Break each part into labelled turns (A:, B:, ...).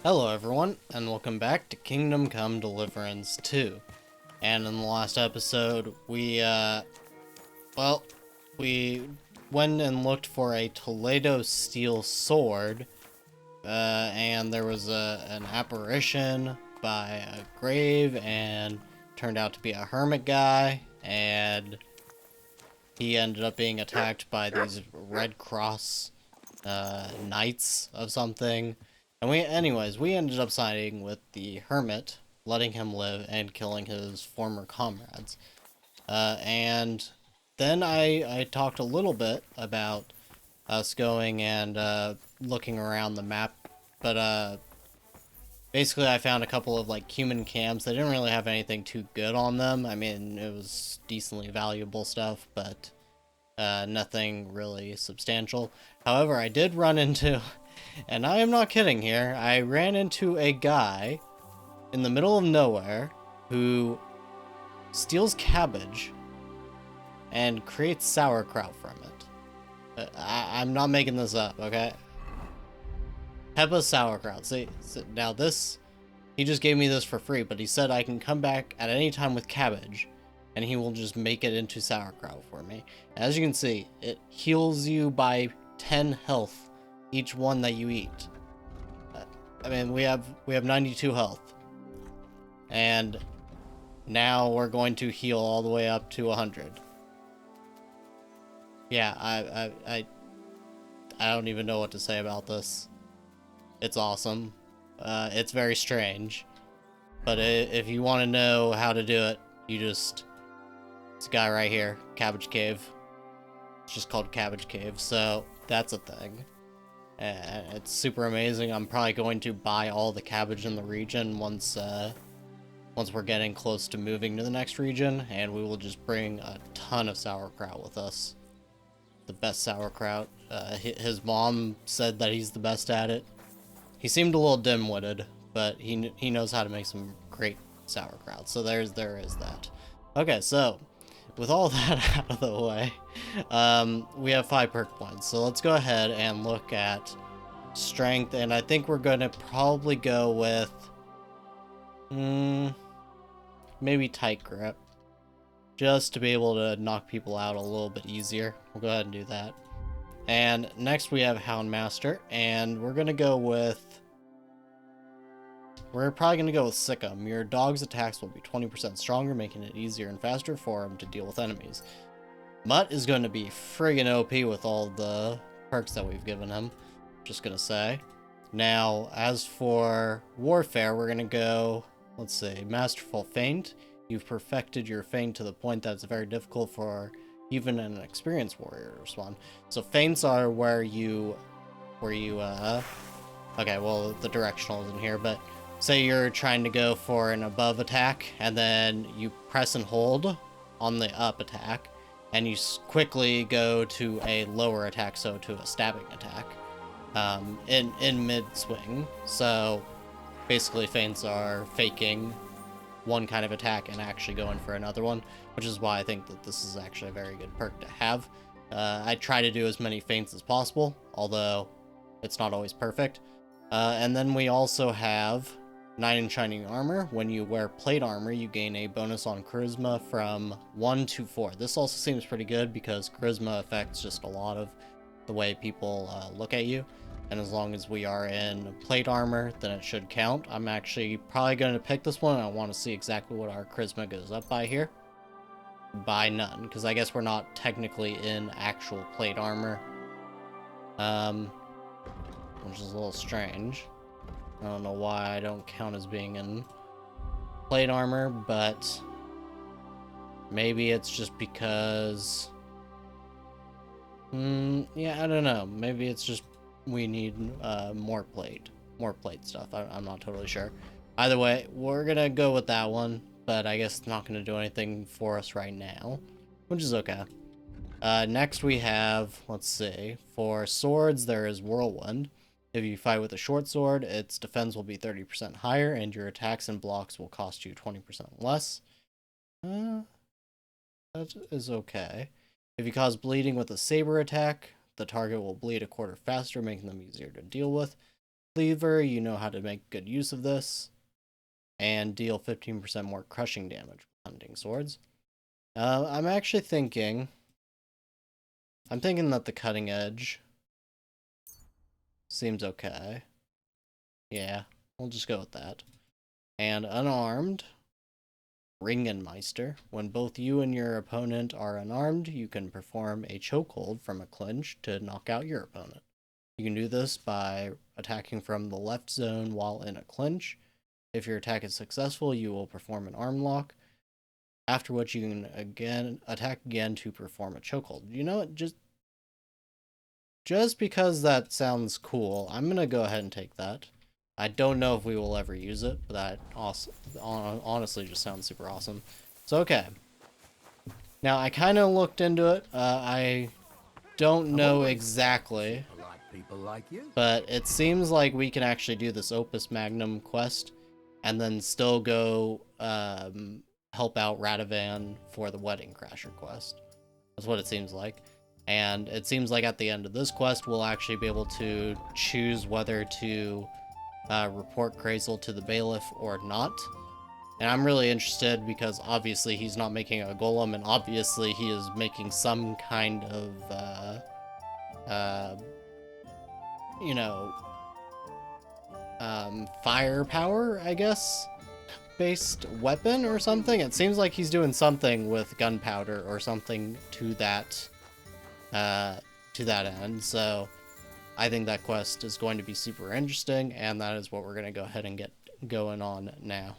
A: Hello everyone, and welcome back to Kingdom Come Deliverance 2. And in the last episode, we went and looked for a Toledo steel sword, and there was an apparition by a grave, and turned out to be a hermit guy, and he ended up being attacked by these Red Cross, knights of something. And we ended up siding with the hermit, letting him live and killing his former comrades. And then I talked a little bit about us going and looking around the map, but basically I found a couple of like human camps. They didn't really have anything too good on them. I mean, it was decently valuable stuff, but nothing really substantial. However, I did run into, and I am not kidding here, I ran into a guy in the middle of nowhere who steals cabbage and creates sauerkraut from it. I'm not making this up, okay? Peppa sauerkraut. See, now this, he just gave me this for free, but he said I can come back at any time with cabbage, and he will just make it into sauerkraut for me. As you can see, it heals you by 10 health each one that you eat. I mean, we have 92 health, and now we're going to heal all the way up to 100. Yeah, I don't even know what to say about this. It's awesome. It's very strange, but if you want to know how to do it, you just, this guy right here, Cabbage Cave. It's just called Cabbage Cave, so that's a thing. And it's super amazing. I'm probably going to buy all the cabbage in the region once we're getting close to moving to the next region, and we will just bring a ton of sauerkraut with us. The best sauerkraut. His mom said that he's the best at it. He seemed a little dim-witted, but he knows how to make some great sauerkraut. So there is that. Okay, so with all that out of the way, we have 5 perk points. So let's go ahead and look at strength, and I think we're gonna probably go with maybe tight grip, just to be able to knock people out a little bit easier. We'll go ahead and do that. And next we have Houndmaster, and we're probably gonna go with Sikkim. Your dog's attacks will be 20% stronger, making it easier and faster for him to deal with enemies. Mutt is going to be friggin' OP with all the perks that we've given him, just gonna say. Now, as for Warfare, we're gonna go, let's see, Masterful Feint. You've perfected your feint to the point that it's very difficult for even an experienced warrior to respond. So feints are where you okay, well, the directional isn't here, but say you're trying to go for an above attack, and then you press and hold on the up attack, and you quickly go to a lower attack, so to a stabbing attack, in mid-swing. So basically feints are faking one kind of attack and actually going for another one, which is why I think that this is actually a very good perk to have. I try to do as many feints as possible, although it's not always perfect. And then we also have Knight in Shining Armor. When you wear plate armor, you gain a bonus on Charisma from 1 to 4. This also seems pretty good because Charisma affects just a lot of the way people look at you. And as long as we are in plate armor, then it should count. I'm actually probably going to pick this one. I want to see exactly what our Charisma goes up by here. By none, because I guess we're not technically in actual plate armor. Which is a little strange. I don't know why I don't count as being in plate armor, but maybe it's just because... yeah, I don't know. Maybe it's just we need more plate stuff. I'm not totally sure. Either way, we're gonna go with that one, but I guess it's not gonna do anything for us right now, which is okay. Next we have, let's see, for swords there is Whirlwind. If you fight with a short sword, its defense will be 30% higher, and your attacks and blocks will cost you 20% less. That is okay. If you cause bleeding with a saber attack, the target will bleed a quarter faster, making them easier to deal with. cleaver, you know how to make good use of this, and deal 15% more crushing damage with hunting swords. I'm actually thinking... I'm thinking that the cutting edge seems okay. Yeah, we'll just go with that. And unarmed, Ringenmeister. When both you and your opponent are unarmed, you can perform a chokehold from a clinch to knock out your opponent. You can do this by attacking from the left zone while in a clinch. If your attack is successful, you will perform an arm lock, after which you can attack again to perform a chokehold. You know what? Just because that sounds cool, I'm going to go ahead and take that. I don't know if we will ever use it, but that honestly just sounds super awesome. So, okay. Now, I kind of looked into it. I don't know exactly, but it seems like we can actually do this Opus Magnum quest and then still go help out Radovan for the Wedding Crasher quest. That's what it seems like. And it seems like at the end of this quest, we'll actually be able to choose whether to report Krazel to the bailiff or not. And I'm really interested because obviously he's not making a golem, and obviously he is making some kind of, you know, firepower, I guess, based weapon or something. It seems like he's doing something with gunpowder or something to that end. So I think that quest is going to be super interesting, and that is what we're going to go ahead and get going on now.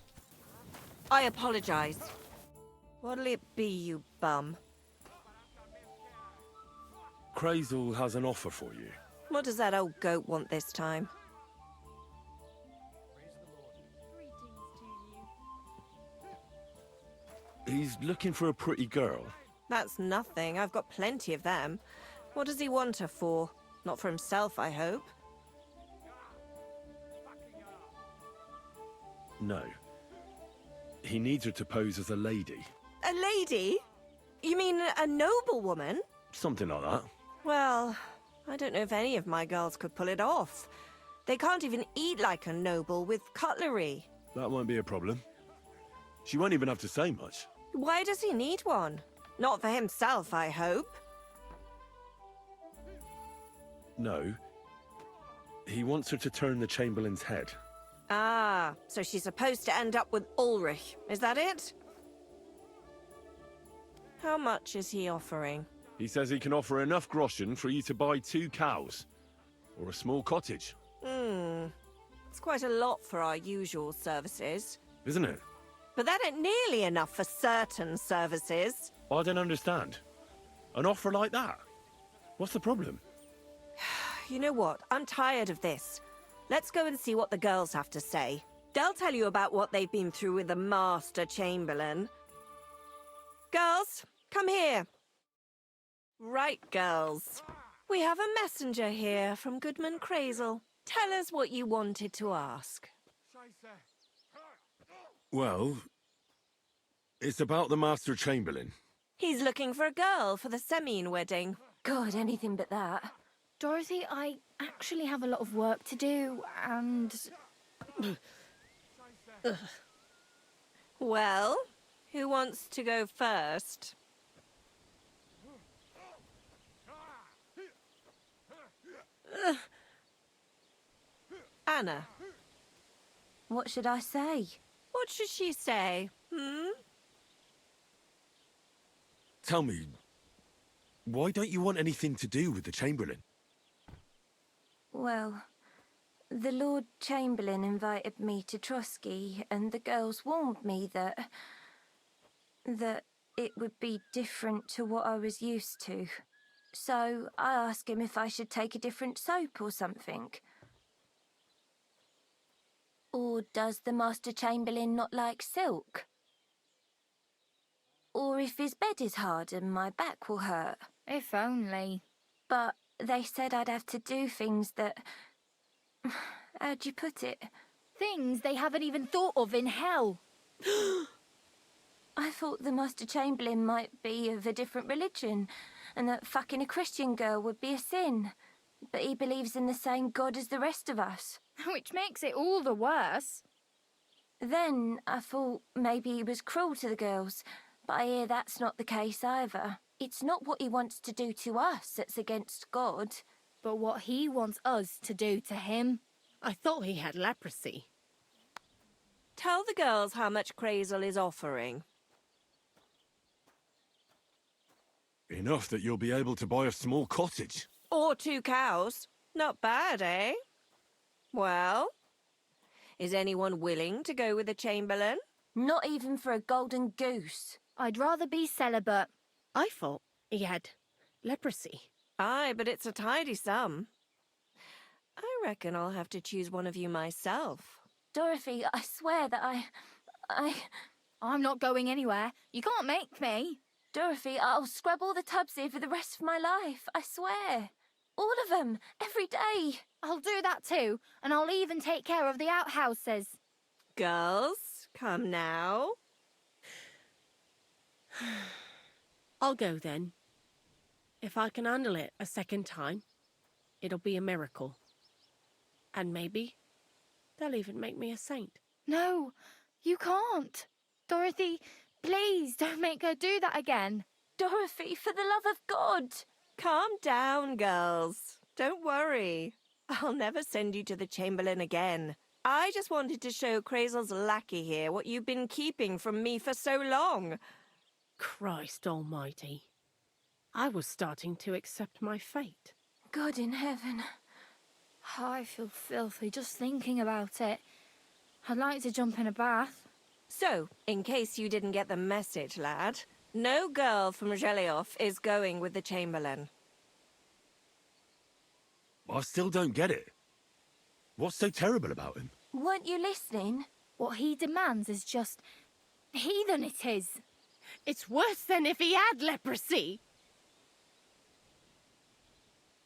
B: I apologize. What'll it be, you bum?
C: Krazel has an offer for you.
B: What does that old goat want this time?
C: He's looking for a pretty girl.
B: That's nothing. I've got plenty of them. What does he want her for? Not for himself, I hope.
C: No. He needs her to pose as a lady.
B: A lady? You mean a noblewoman?
C: Something like that.
B: Well, I don't know if any of my girls could pull it off. They can't even eat like a noble with cutlery.
C: That won't be a problem. She won't even have to say much.
B: Why does he need one? Not for himself, I hope.
C: No. He wants her to turn the Chamberlain's head.
B: Ah, so she's supposed to end up with Ulrich, is that it? How much is he offering?
C: He says he can offer enough groschen for you to buy 2 cows. Or a small cottage.
B: It's quite a lot for our usual services.
C: Isn't it?
B: But that ain't nearly enough for certain services.
C: I don't understand. An offer like that? What's the problem?
B: You know what? I'm tired of this. Let's go and see what the girls have to say. They'll tell you about what they've been through with the Master Chamberlain. Girls, come here. Right, girls. We have a messenger here from Goodman Krazel. Tell us what you wanted to ask.
C: Well, it's about the Master Chamberlain.
B: He's looking for a girl for the Semine wedding.
D: God, anything but that. Dorothy, I actually have a lot of work to do, and...
B: Well, who wants to go first? Anna.
D: What should I say?
B: What should she say?
C: Tell me, why don't you want anything to do with the Chamberlain?
D: Well, the Lord Chamberlain invited me to Trotsky, and the girls warned me that it would be different to what I was used to. So I asked him if I should take a different soap or something. Or does the Master Chamberlain not like silk? Or if his bed is hard and my back will hurt.
E: If only.
D: But they said I'd have to do things that... How'd you put it?
E: Things they haven't even thought of in hell.
D: I thought the Master Chamberlain might be of a different religion, and that fucking a Christian girl would be a sin. but he believes in the same God as the rest of us.
E: Which makes it all the worse.
D: Then I thought maybe he was cruel to the girls, but I hear that's not the case either. It's not what he wants to do to us that's against God.
E: But what he wants us to do to him.
F: I thought he had leprosy.
B: Tell the girls how much Crazel is offering.
C: Enough that you'll be able to buy a small cottage.
B: Or 2 cows. Not bad, eh? Well, is anyone willing to go with the Chamberlain?
D: Not even for a golden goose.
E: I'd rather be celibate.
F: I thought he had leprosy.
B: Aye, but it's a tidy sum. I reckon I'll have to choose one of you myself.
D: Dorothy, I swear that
E: I'm not going anywhere. You can't make me.
D: Dorothy, I'll scrub all the tubs here for the rest of my life. I swear. All of them. Every day.
E: I'll do that too, and I'll even take care of the outhouses.
B: Girls, come now.
F: I'll go then. If I can handle it a second time, it'll be a miracle. And maybe they'll even make me a saint.
E: No, you can't. Dorothy, please don't make her do that again.
D: Dorothy, for the love of God.
B: Calm down, girls. Don't worry. I'll never send you to the Chamberlain again. I just wanted to show Crazel's lackey here what you've been keeping from me for so long.
F: Christ almighty. I was starting to accept my fate.
D: God in heaven.
E: Oh, I feel filthy just thinking about it. I'd like to jump in a bath.
B: So, in case you didn't get the message, lad, no girl from Zhelioff is going with the Chamberlain.
C: I still don't get it. What's so terrible about him?
D: Weren't you listening?
E: What he demands is just heathen it is.
F: It's worse than if he had leprosy.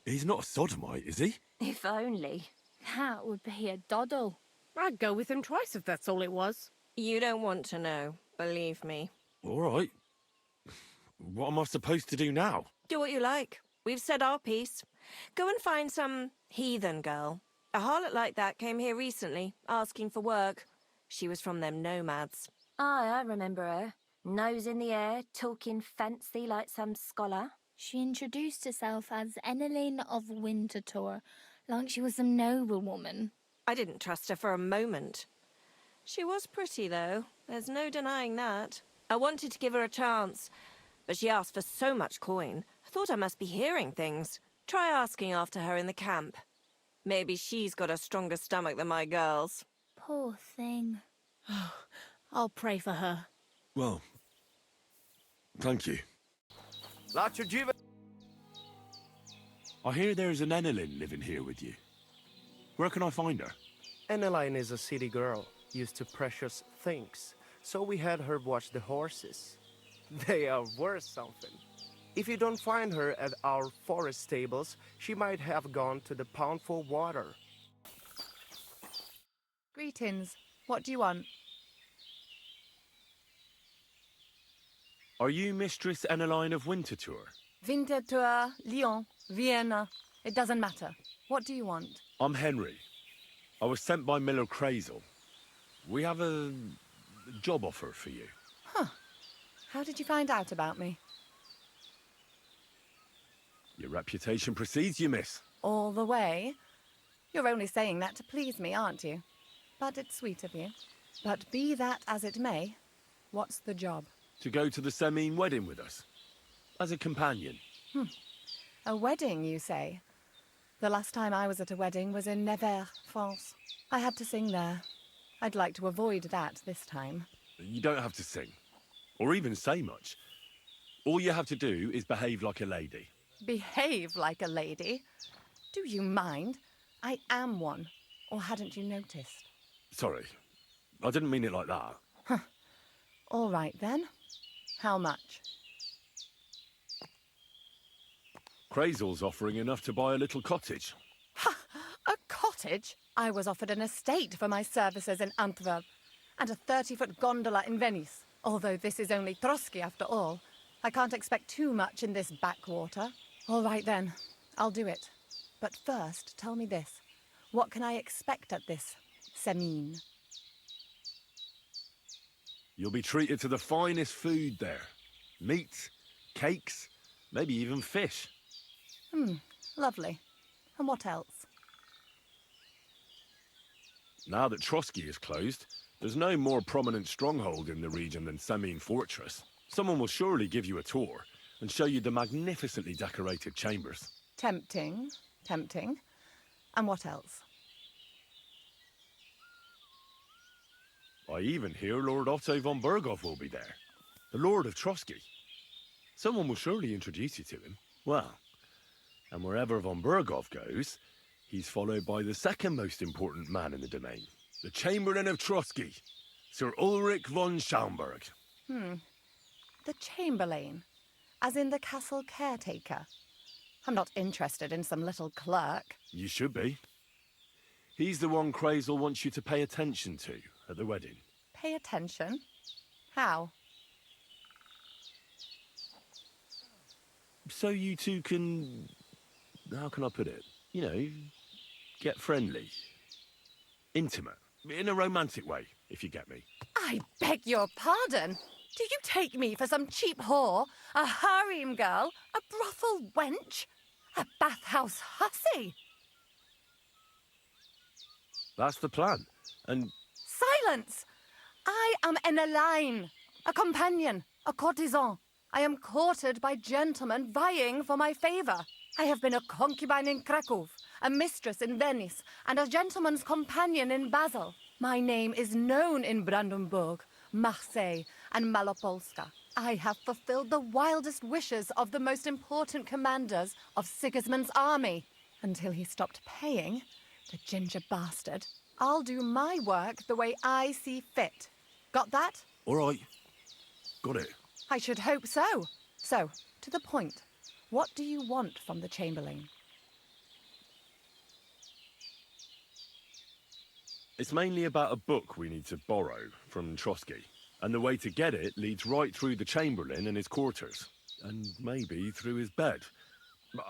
C: He's not a sodomite, is he?
D: If only.
E: That would be a doddle.
F: I'd go with him twice if that's all it was.
B: You don't want to know, believe me.
C: All right. What am I supposed to do now?
B: Do what you like. We've said our piece. Go and find some heathen girl. A harlot like that came here recently, asking for work. She was from them nomads.
D: Aye, I remember her. Nose in the air, talking fancy like some scholar.
E: She introduced herself as Enelin of Winterthur, like she was some noblewoman.
B: I didn't trust her for a moment. She was pretty, though. There's no denying that. I wanted to give her a chance, but she asked for so much coin. I thought I must be hearing things. Try asking after her in the camp. Maybe she's got a stronger stomach than my girls.
E: Poor thing.
F: I'll pray for her.
C: Well, thank you. I hear there's an Enelin living here with you. Where can I find her?
G: Eneline is a city girl, used to precious things, so we had her watch the horses. They are worth something. If you don't find her at our forest stables, she might have gone to the pond for water.
H: Greetings. What do you want?
C: Are you Mistress Eneline of Winterthur?
H: Winterthur, Lyon, Vienna. It doesn't matter. What do you want?
C: I'm Henry. I was sent by Miller Crazel. We have a job offer for you.
H: How did you find out about me?
C: Your reputation precedes you, miss.
H: All the way? You're only saying that to please me, aren't you? But it's sweet of you. But be that as it may, what's the job?
C: To go to the Semine wedding with us. As a companion.
H: A wedding, you say? The last time I was at a wedding was in Nevers, France. I had to sing there. I'd like to avoid that this time.
C: You don't have to sing. Or even say much. All you have to do is behave like a lady.
H: Behave like a lady? Do you mind? I am one. Or hadn't you noticed?
C: Sorry. I didn't mean it like that.
H: All right, then. How much?
C: Crazel's offering enough to buy a little cottage.
H: A cottage? I was offered an estate for my services in Antwerp, and a 30-foot gondola in Venice. Although this is only Trotsky after all, I can't expect too much in this backwater. All right then, I'll do it. But first, tell me this. What can I expect at this semine?
C: You'll be treated to the finest food there. Meat, cakes, maybe even fish.
H: Lovely. And what else?
C: Now that Trotsky is closed, there's no more prominent stronghold in the region than Semine Fortress. Someone will surely give you a tour and show you the magnificently decorated chambers.
H: Tempting, tempting. And what else?
C: I even hear Lord Otto von Berghoff will be there, the Lord of Trotsky. Someone will surely introduce you to him. Well, and wherever von Berghoff goes, he's followed by the second most important man in the domain, the Chamberlain of Trotsky, Sir Ulrich von Schaumburg.
H: The Chamberlain, as in the castle caretaker. I'm not interested in some little clerk.
C: You should be. He's the one Crazel wants you to pay attention to at the wedding.
H: Pay attention? How?
C: So you two can... how can I put it? You know, get friendly. Intimate. In a romantic way, if you get me.
H: I beg your pardon. Do you take me for some cheap whore? A harem girl? A brothel wench? A bathhouse hussy?
C: That's the plan. And
H: Silence! I am an Elaine, a companion, a courtesan. I am courted by gentlemen vying for my favor. I have been a concubine in Krakow, a mistress in Venice, and a gentleman's companion in Basel. My name is known in Brandenburg, Marseille, and Malopolska. I have fulfilled the wildest wishes of the most important commanders of Sigismund's army. Until he stopped paying, the ginger bastard, I'll do my work the way I see fit. Got that?
C: all right. Got it.
H: I should hope so. So, to the point. What do you want from the Chamberlain?
C: It's mainly about a book we need to borrow from Trotsky. And the way to get it leads right through the Chamberlain and his quarters. And maybe through his bed.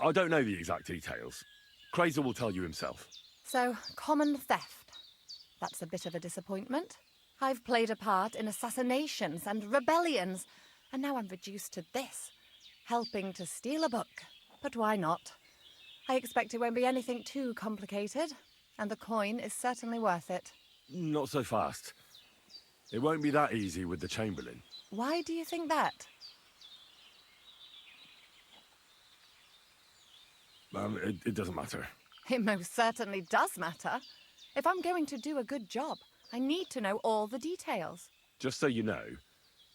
C: I don't know the exact details. Crazel will tell you himself.
H: So, common theft. That's a bit of a disappointment. I've played a part in assassinations and rebellions, and now I'm reduced to this. Helping to steal a book. But why not? I expect it won't be anything too complicated, and the coin is certainly worth it.
C: Not so fast. It won't be that easy with the Chamberlain.
H: Why do you think that?
C: It doesn't matter.
H: It most certainly does matter. If I'm going to do a good job, I need to know all the details.
C: Just so you know,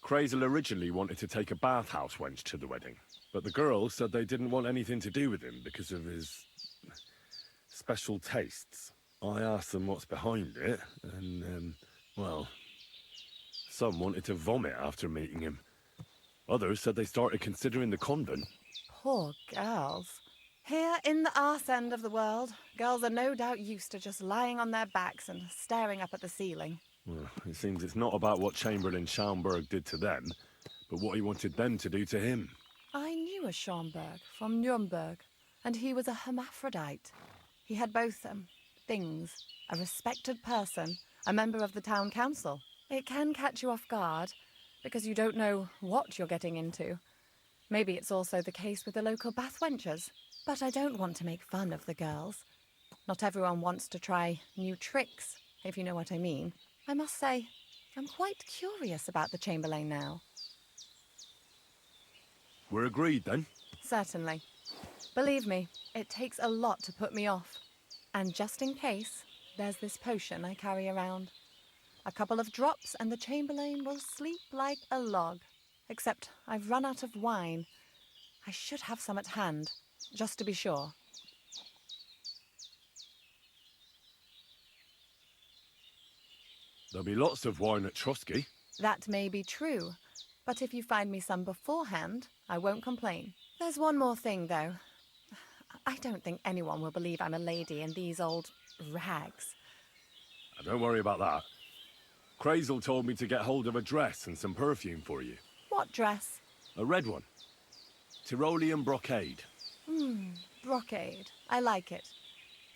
C: Crazel originally wanted to take a bathhouse wench to the wedding, but the girls said they didn't want anything to do with him because of his special tastes. I asked them what's behind it, and, well, some wanted to vomit after meeting him. Others said they started considering the convent.
H: Poor girls. Here in the arse end of the world, girls are no doubt used to just lying on their backs and staring up at the ceiling.
C: Well, it seems it's not about what Chamberlain Schaumburg did to them, but what he wanted them to do to him.
H: I knew a Schaumburg from Nuremberg, and he was a hermaphrodite. He had both, things. A respected person, a member of the town council. It can catch you off guard, because you don't know what you're getting into. Maybe it's also the case with the local bathwenchers. But I don't want to make fun of the girls. Not everyone wants to try new tricks, if you know what I mean. I must say, I'm quite curious about the Chamberlain now.
C: We're agreed, then?
H: Certainly. Believe me, it takes a lot to put me off. And just in case, there's this potion I carry around. A couple of drops and the Chamberlain will sleep like a log. Except I've run out of wine. I should have some at hand. Just to be sure.
C: There'll be lots of wine at Trotsky.
H: That may be true, but if you find me some beforehand, I won't complain. There's one more thing, though. I don't think anyone will believe I'm a lady in these old rags.
C: Don't worry about that. Crazel told me to get hold of a dress and some perfume for you.
H: What dress?
C: A red one. Tyrolean brocade.
H: Brocade. I like it.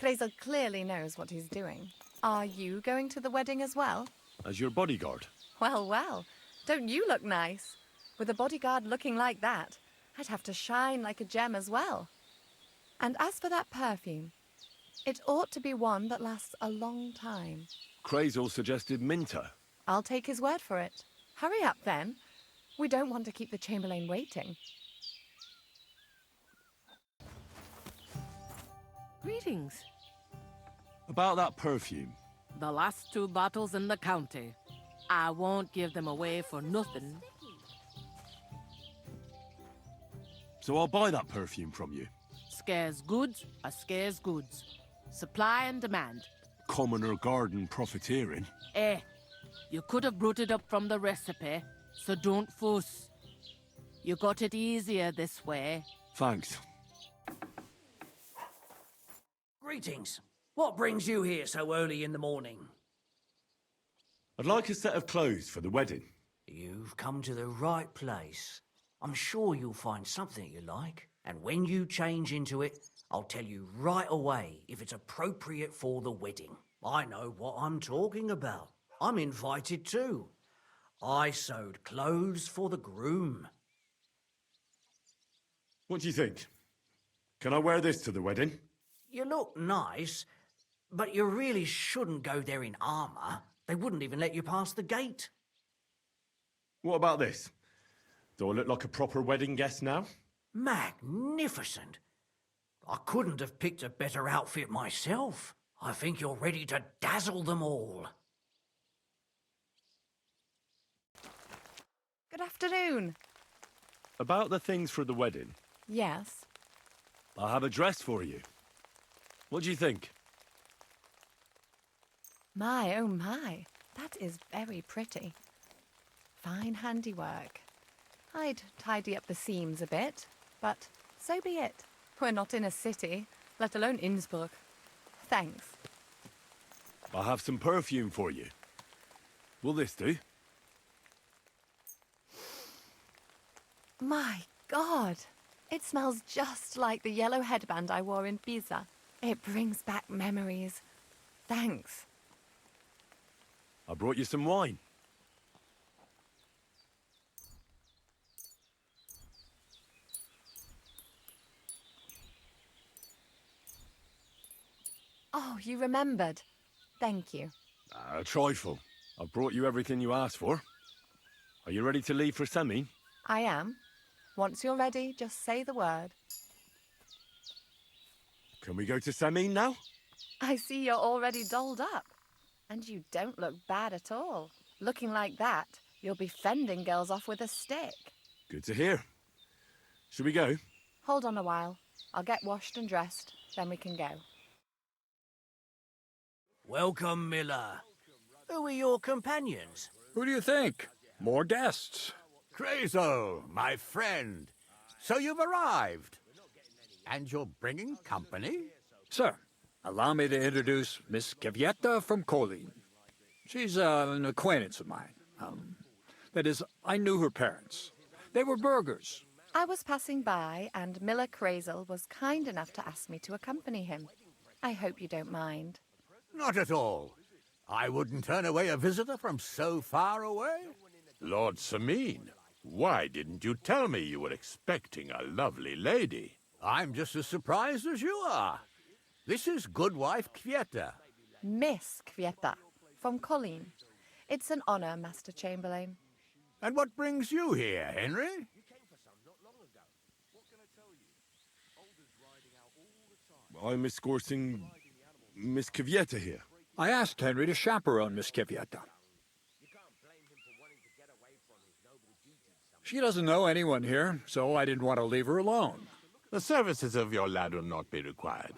H: Krazel clearly knows what he's doing. Are you going to the wedding as well?
C: As your bodyguard.
H: Well, well. Don't you look nice? With a bodyguard looking like that, I'd have to shine like a gem as well. And as for that perfume, it ought to be one that lasts a long time.
C: Krazel suggested Minter.
H: I'll take his word for it. Hurry up, then. We don't want to keep the Chamberlain waiting.
I: Greetings.
C: About that perfume.
I: The last 2 bottles in the county. I won't give them away for nothing.
C: So I'll buy that perfume from you.
I: Scarce goods are scarce goods. Supply and demand.
C: Commoner garden profiteering.
I: You could have brought it up from the recipe, so don't fuss. You got it easier this way.
C: Thanks.
J: Greetings. What brings you here so early in the morning?
C: I'd like a set of clothes for the wedding.
J: You've come to the right place. I'm sure you'll find something you like. And when you change into it, I'll tell you right away if it's appropriate for the wedding. I know what I'm talking about. I'm invited too. I sewed clothes for the groom.
C: What do you think? Can I wear this to the wedding?
J: You look nice, but you really shouldn't go there in armour. They wouldn't even let you pass the gate.
C: What about this? Do I look like a proper wedding guest now?
J: Magnificent. I couldn't have picked a better outfit myself. I think you're ready to dazzle them all.
H: Good afternoon.
C: About the things for the wedding.
H: Yes.
C: I have a dress for you. What do you think?
H: My, oh my. That is very pretty. Fine handiwork. I'd tidy up the seams a bit, but so be it. We're not in a city, let alone Innsbruck. Thanks.
C: I have some perfume for you. Will this do?
H: My God! It smells just like the yellow headband I wore in Pisa. It brings back memories. Thanks.
C: I brought you some wine.
H: Oh, you remembered. Thank you.
C: A trifle. I've brought you everything you asked for. Are you ready to leave for Semin?
H: I am. Once you're ready, just say the word.
C: Can we go to Semin now?
H: I see you're already dolled up. And you don't look bad at all. Looking like that, you'll be fending girls off with a stick.
C: Good to hear. Should we go?
H: Hold on a while. I'll get washed and dressed, then we can go.
J: Welcome, Miller. Who are your companions?
K: Who do you think? More guests.
L: Krazel, my friend. So you've arrived. And you're bringing company?
K: Sir, allow me to introduce Miss Kvyetta from Kolin. She's an acquaintance of mine. That is, I knew her parents. They were burghers.
H: I was passing by, and Miller Krazel was kind enough to ask me to accompany him. I hope you don't mind.
L: Not at all. I wouldn't turn away a visitor from so far away.
M: Lord Semin, why didn't you tell me you were expecting a lovely lady?
L: I'm just as surprised as you are. This is Goodwife Kvyetta.
H: Miss Kvyetta, from Colleen. It's an honor, Master Chamberlain.
L: And what brings you here, Henry?
C: I'm escorting Miss Kvyetta here.
K: I asked Henry to chaperone Miss Kvyetta. She doesn't know anyone here, so I didn't want to leave her alone.
M: The services of your lad will not be required.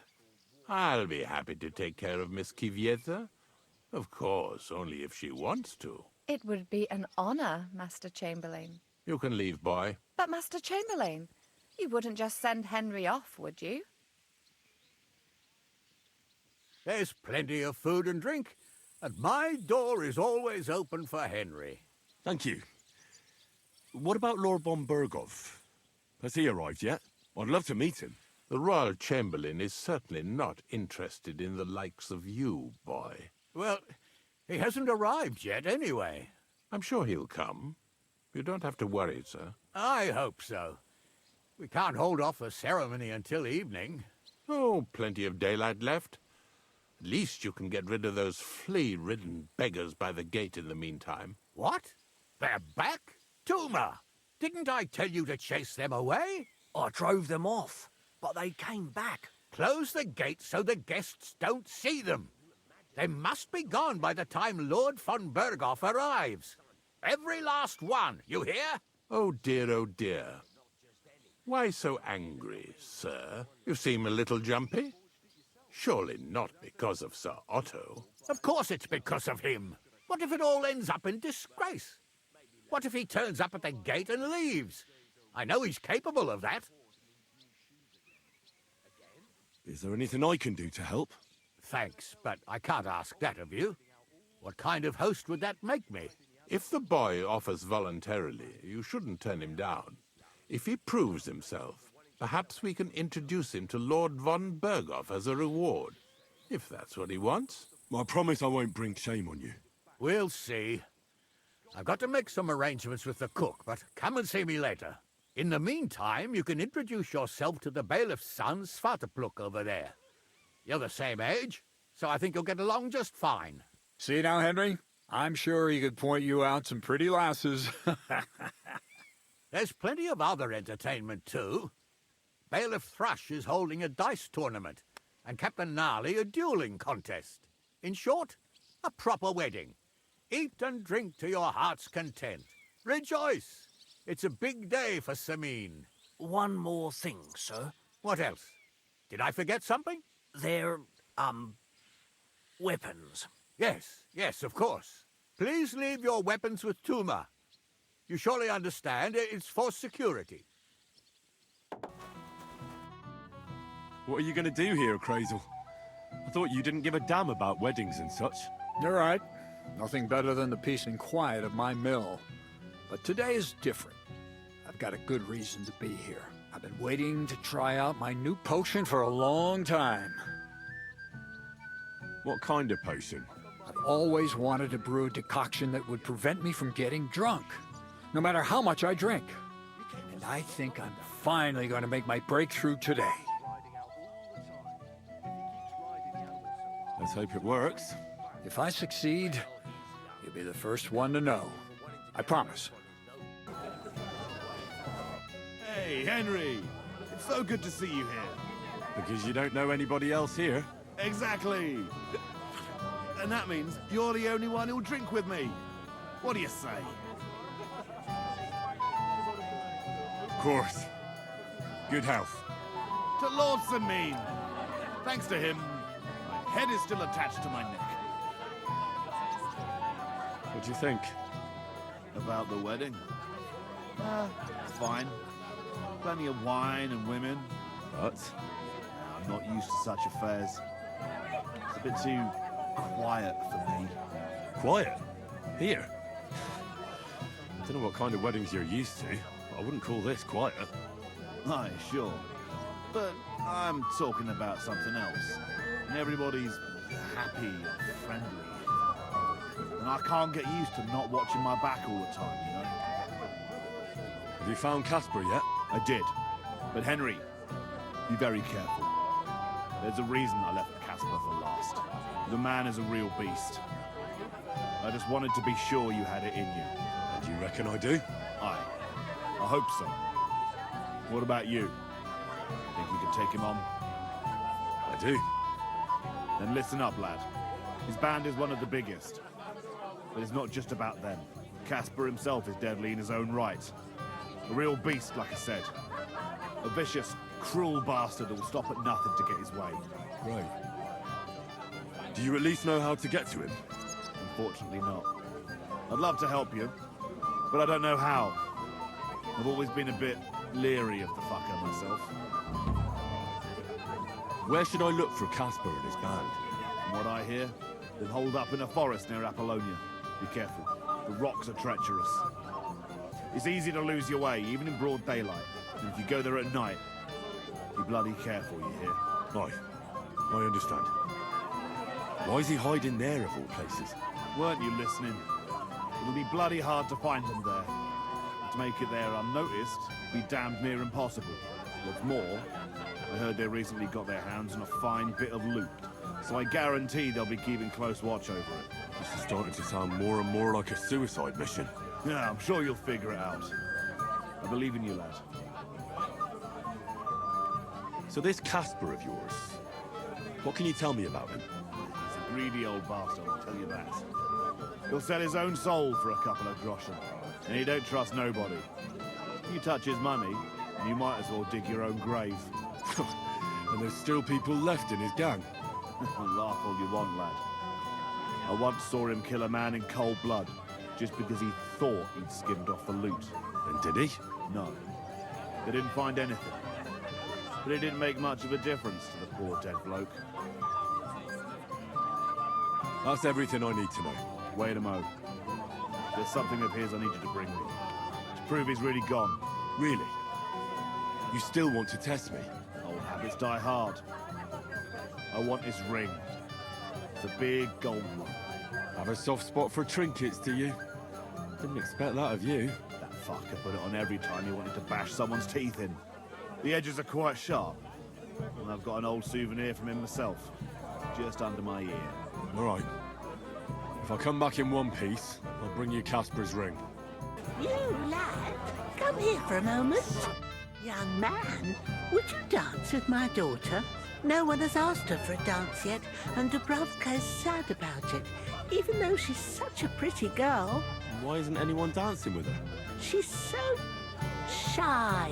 M: I'll be happy to take care of Miss Kvyetta. Of course, only if she wants to.
H: It would be an honor, Master Chamberlain.
M: You can leave, boy.
H: But, Master Chamberlain, you wouldn't just send Henry off, would you?
L: There's plenty of food and drink, and my door is always open for Henry.
C: Thank you. What about Lord von Berghoff? Has he arrived yet? I'd love to meet him.
M: The Royal Chamberlain is certainly not interested in the likes of you, boy.
L: Well, he hasn't arrived yet anyway.
M: I'm sure he'll come. You don't have to worry, sir.
L: I hope so. We can't hold off the ceremony until evening.
M: Oh, plenty of daylight left. At least you can get rid of those flea-ridden beggars by the gate in the meantime.
L: What? They're back? Tuma! Didn't I tell you to chase them away?
J: I drove them off, but they came back.
L: Close the gate so the guests don't see them. They must be gone by the time Lord von Berghoff arrives. Every last one, you hear?
M: Oh dear, oh dear. Why so angry, sir? You seem a little jumpy. Surely not because of Sir Otto.
L: Of course it's because of him. What if it all ends up in disgrace? What if he turns up at the gate and leaves? I know he's capable of that.
C: Is there anything I can do to help?
L: Thanks, but I can't ask that of you. What kind of host would that make me?
M: If the boy offers voluntarily, you shouldn't turn him down. If he proves himself, perhaps we can introduce him to Lord von Berghoff as a reward, if that's what he wants.
C: I promise I won't bring shame on you.
L: We'll see. I've got to make some arrangements with the cook, but come and see me later. In the meantime, you can introduce yourself to the bailiff's son, Svartepluk, over there. You're the same age, so I think you'll get along just fine.
K: See now, Henry? I'm sure he could point you out some pretty lasses.
L: There's plenty of other entertainment, too. Bailiff Thrush is holding a dice tournament, and Captain Gnarly a dueling contest. In short, a proper wedding. Eat and drink to your heart's content. Rejoice! It's a big day for Sameen.
J: One more thing, sir.
L: What else? Did I forget something?
J: They're, weapons.
L: Yes, of course. Please leave your weapons with Tuma. You surely understand it's for security.
C: What are you going to do here, Crazel? I thought you didn't give a damn about weddings and such.
K: You're right. Nothing better than the peace and quiet of my mill. But today is different. I've got a good reason to be here. I've been waiting to try out my new potion for a long time.
C: What kind of potion?
K: I've always wanted to brew a decoction that would prevent me from getting drunk, no matter how much I drink. And I think I'm finally going to make my breakthrough today.
C: Let's hope it works.
K: If I succeed, you'll be the first one to know. I promise.
N: Hey, Henry! It's so good to see you here.
C: Because you don't know anybody else here.
N: Exactly! And that means you're the only one who'll drink with me. What do you say?
C: Of course. Good health.
N: To Lord Sameen! Thanks to him, my head is still attached to my neck.
C: What do you think?
N: About the wedding? It's fine. Plenty of wine and women.
C: But?
N: I'm not used to such affairs. It's a bit too quiet for me.
C: Quiet? Here? I don't know what kind of weddings you're used to, but I wouldn't call this quiet.
N: Aye, sure. But I'm talking about something else. And everybody's happy and friendly. And I can't get used to not watching my back all the time, you know?
C: Have you found Casper yet?
N: I did. But Henry, be very careful. There's a reason I left Casper for last. The man is a real beast. I just wanted to be sure you had it in you.
C: And you reckon I do?
N: Aye. I hope so. What about you? Think you can take him on?
C: I do.
N: Then listen up, lad. His band is one of the biggest. But it's not just about them. Casper himself is deadly in his own right. A real beast, like I said. A vicious, cruel bastard that will stop at nothing to get his way.
C: Right. Do you at least know how to get to him?
N: Unfortunately not. I'd love to help you, but I don't know how. I've always been a bit leery of the fucker myself.
C: Where should I look for Casper and his band?
N: From what I hear, they're holed up in a forest near Apollonia. Be careful. The rocks are treacherous. It's easy to lose your way, even in broad daylight. And if you go there at night, Be bloody careful, you hear?
C: Aye, I understand. Why is he hiding there of all places?
N: Weren't you listening? It'll be bloody hard to find them there. To make it there unnoticed, be damned near impossible. What's more, I heard they recently got their hands on a fine bit of loot, so I guarantee they'll be keeping close watch over it.
C: This is starting to sound more and more like a suicide mission.
N: Yeah, I'm sure you'll figure it out. I believe in you, lad.
C: So this Casper of yours, what can you tell me about him?
N: He's a greedy old bastard, I'll tell you that. He'll sell his own soul for a couple of groschen, and he don't trust nobody. You touch his money, and you might as well dig your own grave.
C: And there's still people left in his gang.
N: Laugh all you want, lad. I once saw him kill a man in cold blood, just because he thought he'd skimmed off the loot.
C: And did he?
N: No. They didn't find anything. But it didn't make much of a difference to the poor dead bloke.
C: That's everything I need to know.
N: Wait a mo. There's something of his I need you to bring me. To prove he's really gone.
C: Really? You still want to test me?
N: Old habits die hard. I want his ring. It's a big gold one.
C: Have a soft spot for trinkets, do you? Didn't expect that of you.
N: That fucker put it on every time he wanted to bash someone's teeth in. The edges are quite sharp. And I've got an old souvenir from him myself. Just under my ear.
C: All right. If I come back in one piece, I'll bring you Casper's ring.
O: You, lad, come here for a moment. Young man, would you dance with my daughter? No one has asked her for a dance yet, and Dubravka is sad about it, even though she's such a pretty girl.
C: Why isn't anyone dancing with her?
O: She's so shy.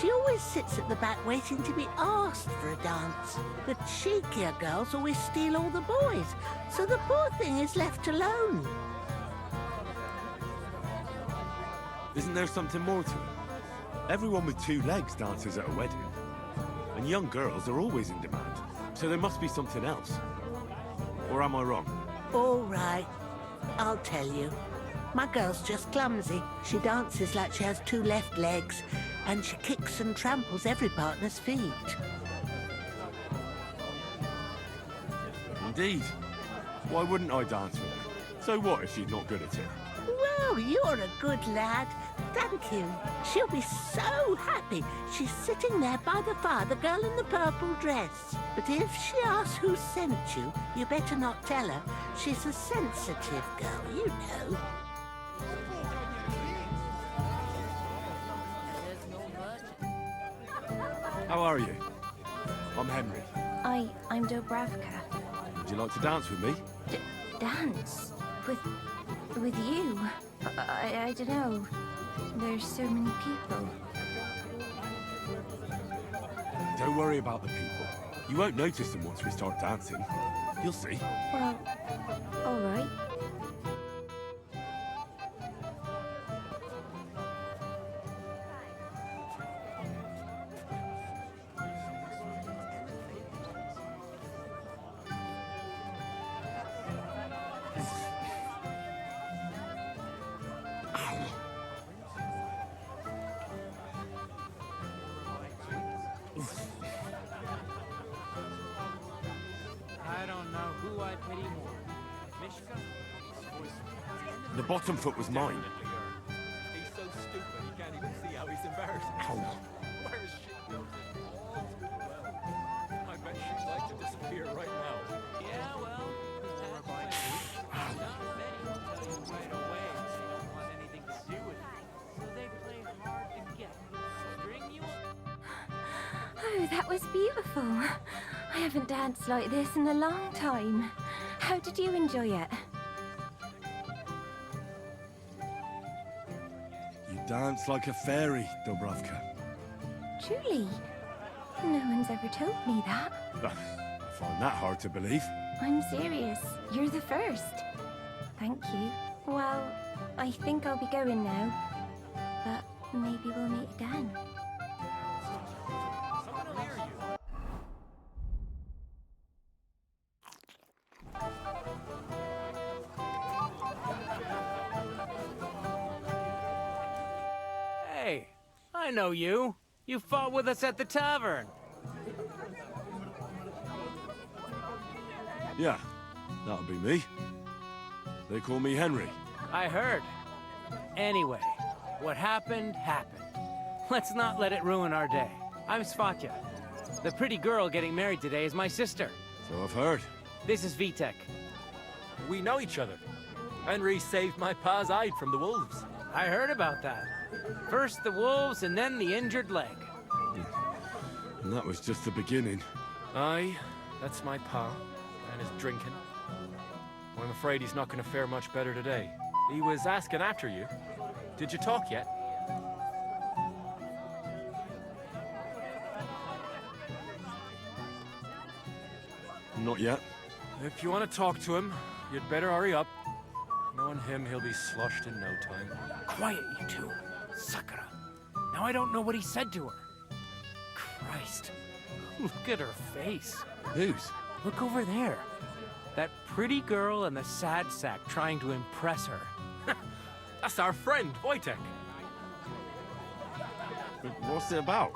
O: She always sits at the back waiting to be asked for a dance. The cheekier girls always steal all the boys, so the poor thing is left alone.
C: Isn't there something more to it? Everyone with two legs dances at a wedding. And young girls are always in demand. So there must be something else. Or am I wrong?
O: All right, I'll tell you. My girl's just clumsy. She dances like she has two left legs, and she kicks and tramples every partner's feet.
C: Indeed. Why wouldn't I dance with her? So what if she's not good at it?
O: Well, you're a good lad. Thank you. She'll be so happy. She's sitting there by the fire, the girl in the purple dress. But if she asks who sent you, you better not tell her. She's a sensitive girl, you know.
C: How are you? I'm Henry.
D: I'm Dubravka.
C: Would you like to dance with me?
D: Dance? With you? I don't know. There's so many people.
C: Don't worry about the people. You won't notice them once we start dancing. You'll see.
D: Well, all right.
P: I don't know who I pity more. Mishka?
C: The bottom foot was mine.
P: He's so stupid he can't even see how he's embarrassed.
C: Ow.
P: Where is she? All too well. I bet she'd like to disappear right now. Yeah, well, not many will tell you right away if they don't want anything to do with it. So they play hard to get. String you up.
D: Oh, that was beautiful. I haven't danced like this in a long time. How did you enjoy it?
C: You dance like a fairy, Dubravka.
D: Truly? No one's ever told me that.
C: I find that hard to believe.
D: I'm serious. You're the first. Thank you. Well, I think I'll be going now. But maybe we'll meet again.
P: Hey, I know you.
Q: You fought with us at the tavern.
C: Yeah, that'll be me. They call me Henry.
Q: I heard. Anyway, what happened, happened. Let's not let it ruin our day. I'm Svatya. The pretty girl getting married today is my sister.
C: So I've heard.
Q: This is Vitek.
P: We know each other. Henry saved my pa's hide from the wolves.
Q: I heard about that. First the wolves and then the injured leg.
C: And that was just the beginning.
P: Aye, that's my pa, and his drinking. Well, I'm afraid he's not going to fare much better today. He was asking after you. Did you talk yet?
C: Not yet.
P: If you want to talk to him, you'd better hurry up. Knowing him, he'll be sloshed in no time.
Q: Quiet, you two. Sakura. Now I don't know what he said to her. Christ. Look at her face.
C: Whose?
Q: Look over there. That pretty girl in the sad sack trying to impress her.
P: That's our friend, Wojtek.
C: What's it about?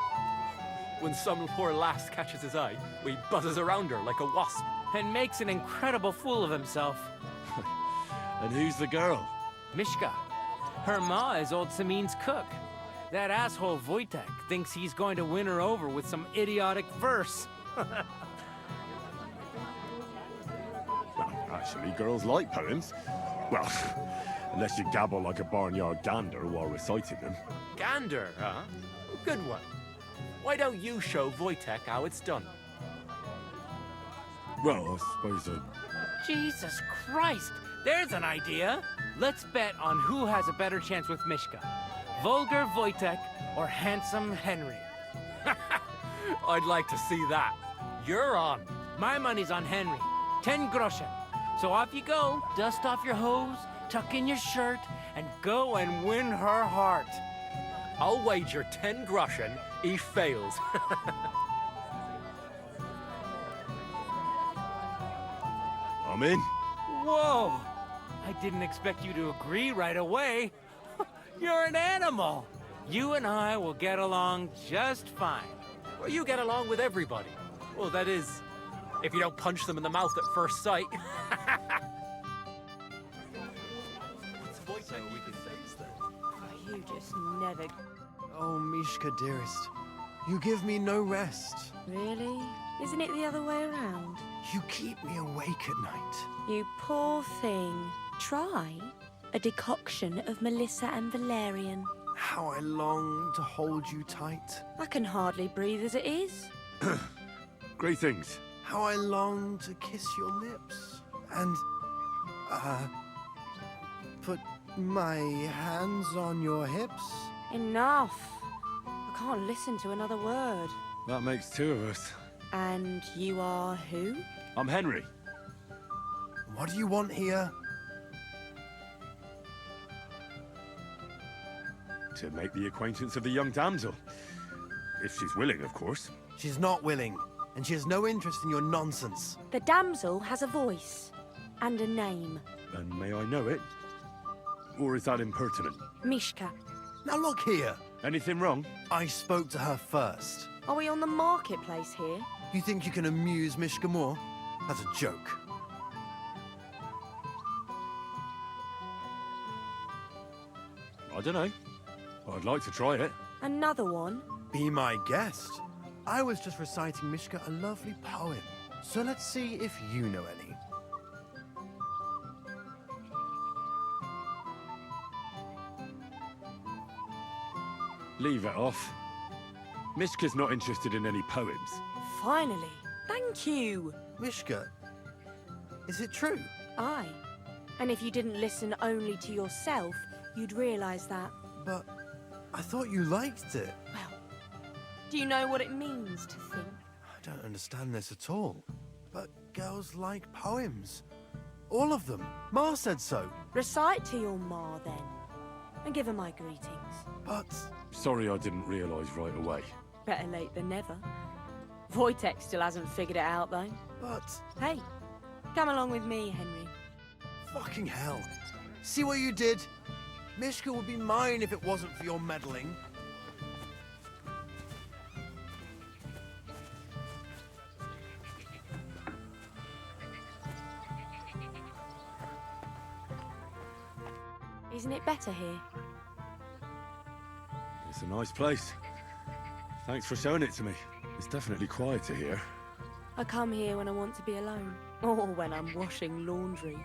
P: When some poor lass catches his eye, he buzzes around her like a wasp.
Q: And makes an incredible fool of himself.
C: And who's the girl?
Q: Mishka. Her ma is old Samin's cook. That asshole Wojtek thinks he's going to win her over with some idiotic verse.
C: Well, actually, girls like poems. Well, unless you gabble like a barnyard gander while reciting them.
P: Gander, huh? Good one. Why don't you show Wojtek how it's done?
C: Well, I suppose
Q: Jesus Christ! There's an idea! Let's bet on who has a better chance with Mishka. Vulgar Wojtek or handsome Henry.
P: I'd like to see that. You're on.
Q: My money's on Henry. 10 groschen. So off you go, dust off your hose, tuck in your shirt, and go and win her heart.
P: I'll wager 10 groschen he fails.
C: I'm in.
Q: Whoa! I didn't expect you to agree right away. You're an animal. You and I will get along just fine.
P: Well, you get along with everybody. Well, that is, if you don't punch them in the mouth at first sight.
B: You just never...
G: Oh, Mishka, dearest. You give me no rest.
B: Really? Isn't it the other way around?
G: You keep me awake at night.
B: You poor thing. Try a decoction of Melissa and Valerian.
G: How I long to hold you tight.
B: I can hardly breathe as it is.
C: Great things.
G: How I long to kiss your lips. And, put my hands on your hips.
B: Enough. I can't listen to another word.
C: That makes two of us.
B: And you are who?
C: I'm Henry.
G: What do you want here?
C: To make the acquaintance of the young damsel. If she's willing, of course.
G: She's not willing, and she has no interest in your nonsense.
B: The damsel has a voice and a name.
C: And may I know it? Or is that impertinent?
B: Mishka.
G: Now look here.
C: Anything wrong?
G: I spoke to her first.
B: Are we on the marketplace here?
G: You think you can amuse Mishka more? That's a joke.
C: I don't know. I'd like to try it.
B: Another one?
G: Be my guest. I was just reciting Mishka a lovely poem. So let's see if you know any.
C: Leave it off. Mishka's not interested in any poems.
B: Finally. Thank you.
G: Mishka, is it true?
B: Aye. And if you didn't listen only to yourself, you'd realize that.
G: But I thought you liked it.
B: Well, do you know what it means to think?
G: I don't understand this at all. But girls like poems. All of them. Ma said so.
B: Recite to your ma, then. And give her my greetings.
G: But...
C: Sorry I didn't realise right away.
B: Better late than never. Wojtek still hasn't figured it out, though.
G: But...
B: Hey, come along with me, Henry.
G: Fucking hell. See what you did? Mishka would be mine if it wasn't for your meddling.
F: Isn't it better here?
C: It's a nice place. Thanks for showing it to me. It's definitely quieter here.
F: I come here when I want to be alone. Or when I'm washing laundry.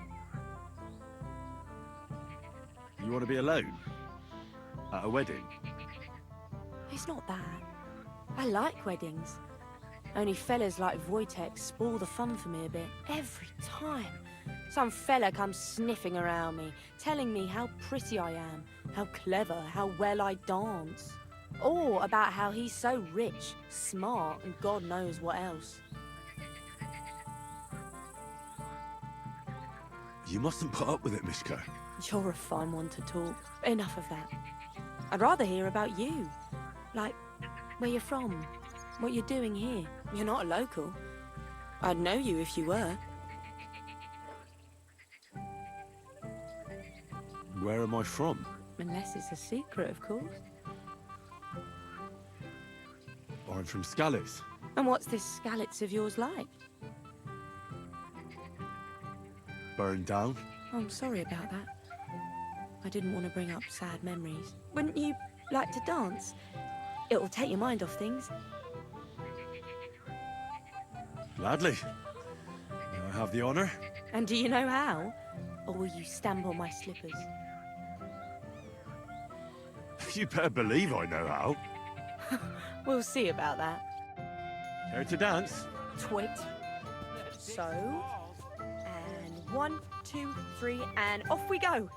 C: You want to be alone? At a wedding?
F: It's not that. I like weddings. Only fellas like Wojtek spoil the fun for me a bit. Every time. Some fella comes sniffing around me, telling me how pretty I am, how clever, how well I dance. Or about how he's so rich, smart, and God knows what else.
C: You mustn't put up with it, Mishka.
F: You're a fun one to talk. Enough of that. I'd rather hear about you. Like, where you're from, what you're doing here. You're not a local. I'd know you if you were.
C: Where am I from?
F: Unless it's a secret, of course.
C: I'm from Skalitz.
F: And what's this Skalitz of yours like?
C: Burned down.
F: Oh, I'm sorry about that. I didn't want to bring up sad memories. Wouldn't you like to dance? It'll take your mind off things.
C: Gladly. May I have the honor?
F: And do you know how? Or will you stamp on my slippers?
C: You better believe I know how.
F: We'll see about that.
C: Care to dance?
F: Twit. So, and 1, 2, 3, and off we go.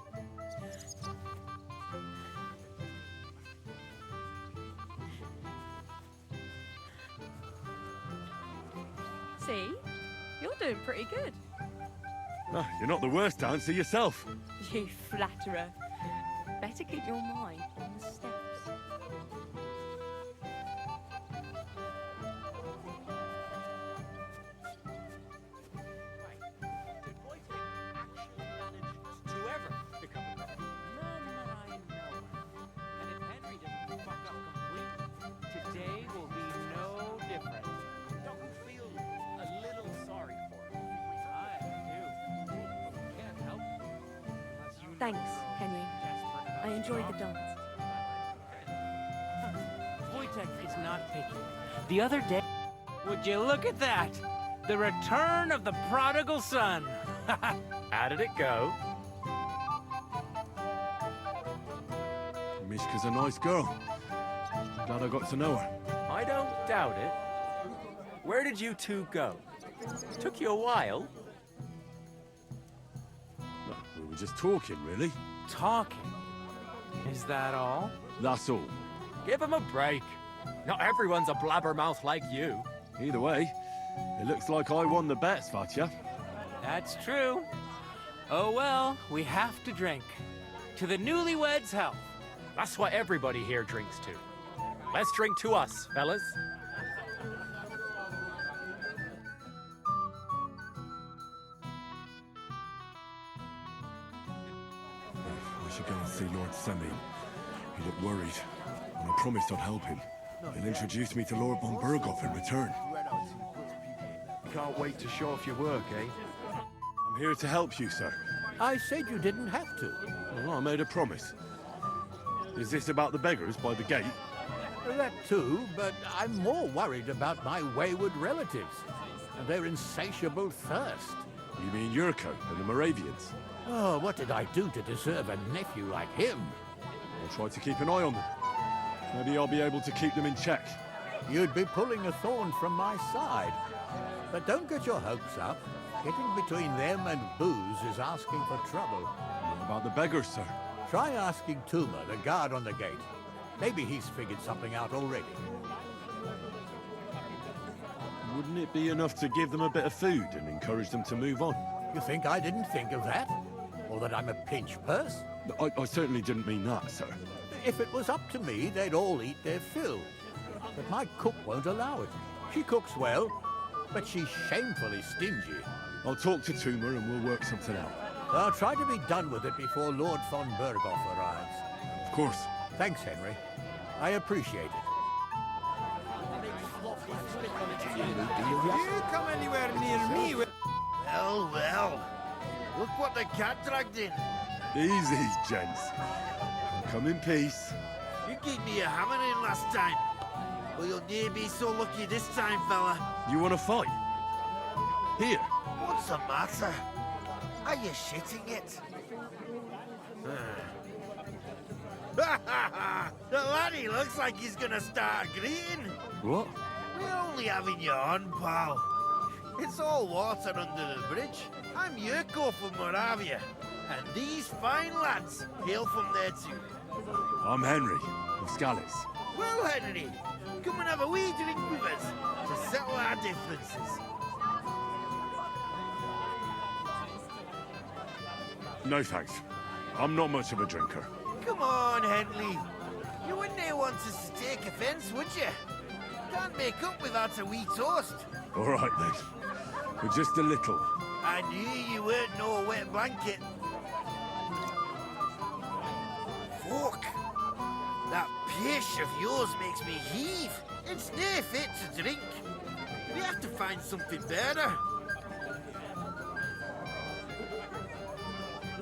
F: See? You're doing pretty good.
C: Oh, you're not the worst dancer yourself.
F: You flatterer. Better keep your mind on the steps. Thanks, Henry. I enjoyed the dance.
Q: Wojtek is not picky. The other day... Would you look at that? The return of the prodigal son. How did it go?
C: Mishka's a nice girl. Glad I got to know her.
R: I don't doubt it. Where did you two go? Took you a while.
C: We were just talking, really.
Q: Talking? Is that all?
C: That's all.
R: Give him a break. Not everyone's a blabbermouth like you.
C: Either way, it looks like I won the bet, Svatya.
Q: That's true. Oh well, we have to drink. To the newlyweds' health.
R: That's what everybody here drinks to. Let's drink to us, fellas.
C: I should go and see Lord Semmi. He looked worried, and I promised I'd help him. He'll introduce me to Lord von Berghoff in return.
N: Can't wait to show off your work, eh?
C: I'm here to help you, sir.
L: I said you didn't have to.
C: Well, I made a promise. Is this about the beggars by the gate?
L: That too, but I'm more worried about my wayward relatives and their insatiable thirst.
C: You mean Yurko and the Moravians?
L: Oh, what did I do to deserve a nephew like him?
C: I'll try to keep an eye on them. Maybe I'll be able to keep them in check.
L: You'd be pulling a thorn from my side. But don't get your hopes up. Getting between them and booze is asking for trouble.
C: What about the beggars, sir?
L: Try asking Tuma, the guard on the gate. Maybe he's figured something out already.
C: Wouldn't it be enough to give them a bit of food and encourage them to move on?
L: You think I didn't think of that? Or that I'm a pinch purse?
C: I certainly didn't mean that, sir.
L: If it was up to me, they'd all eat their fill. But my cook won't allow it. She cooks well, but she's shamefully stingy.
C: I'll talk to Tuma and we'll work something out.
L: I'll try to be done with it before Lord von Berghoff arrives.
C: Of course.
L: Thanks, Henry. I appreciate it.
S: You come anywhere near me. Well, well. Look what the cat dragged in.
C: Easy, gents. Come in peace.
S: You gave me a hammering last time. Well, you'll near be so lucky this time, fella.
C: You want to fight? Here.
S: What's the matter? Are you shitting it? The laddie looks like he's gonna start agreeing.
C: What?
S: We're only having you on, pal. It's all water under the bridge. I'm Yurko from Moravia, and these fine lads hail from there too.
C: I'm Henry, of Scallis.
S: Well, Henry, come and have a wee drink with us to settle our differences.
C: No thanks. I'm not much of a drinker.
S: Come on, Henley. You wouldn't want us to take offence, would you? Can't make up without a wee toast.
C: All right then. But just a little.
S: I knew you weren't no wet blanket. Fuck. That pish of yours makes me heave. It's nae fit to drink. We have to find something better.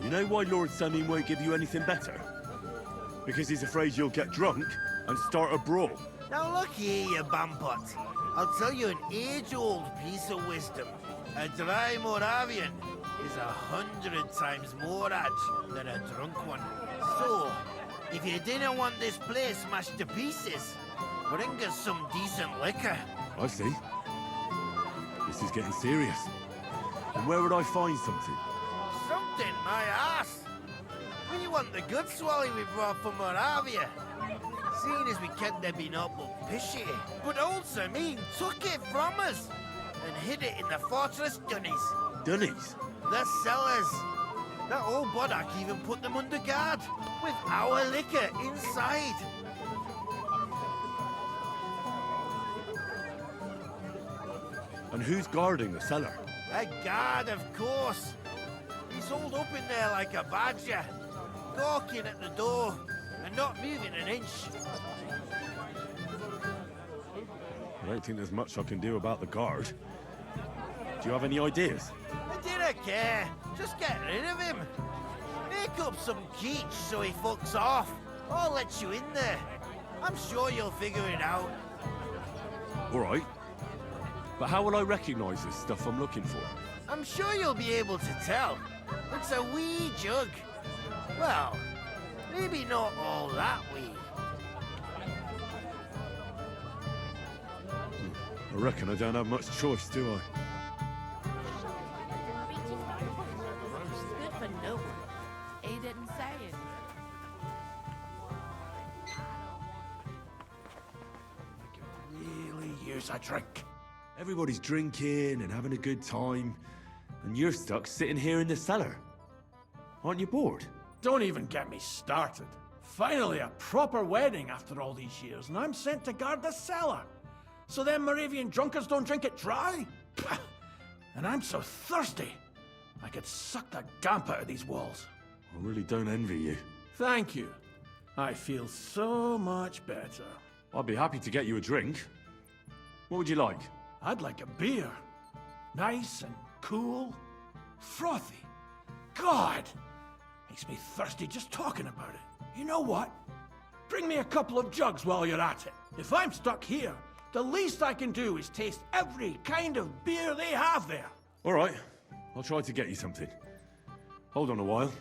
C: You know why Lord Sunny won't give you anything better? Because he's afraid you'll get drunk and start a brawl.
S: Now look here, you bampot. I'll tell you an age-old piece of wisdom. A dry Moravian is 100 times more edge than a drunk one. So, if you didn't want this place smashed to pieces, bring us some decent liquor.
C: I see. This is getting serious. And where would I find something?
S: Something, my ass. We want the good swally we brought from Moravia. Seeing as we can't there be not but pishy, but also mean took it from us and hid it in the fortress dunnies.
C: Dunnies?
S: The cellars. That old Boddock even put them under guard with our liquor inside.
C: And who's guarding the cellar?
S: A guard, of course. He's holed up in there like a badger, gawking at the door and not moving an inch.
C: I don't think there's much I can do about the guard. Do you have any ideas?
S: I didn't care. Just get rid of him. Make up some keech so he fucks off. I'll let you in there. I'm sure you'll figure it out.
C: All right. But how will I recognize this stuff I'm looking for?
S: I'm sure you'll be able to tell. It's a wee jug. Well, maybe not all that wee.
C: I reckon I don't have much choice, do I?
I: Good for no one. He didn't say it.
C: Really use a drink. Everybody's drinking and having a good time, and you're stuck sitting here in the cellar. Aren't you bored?
T: Don't even get me started. Finally, a proper wedding after all these years, and I'm sent to guard the cellar. So them Moravian drunkards don't drink it dry? Pah! And I'm so thirsty, I could suck the damp out of these walls.
C: I really don't envy you.
T: Thank you. I feel so much better.
C: I'd be happy to get you a drink. What would you like?
T: I'd like a beer. Nice and cool. Frothy. God! Makes me thirsty just talking about it. You know what? Bring me a couple of jugs while you're at it. If I'm stuck here, the least I can do is taste every kind of beer they have there.
C: All right. I'll try to get you something. Hold on a while.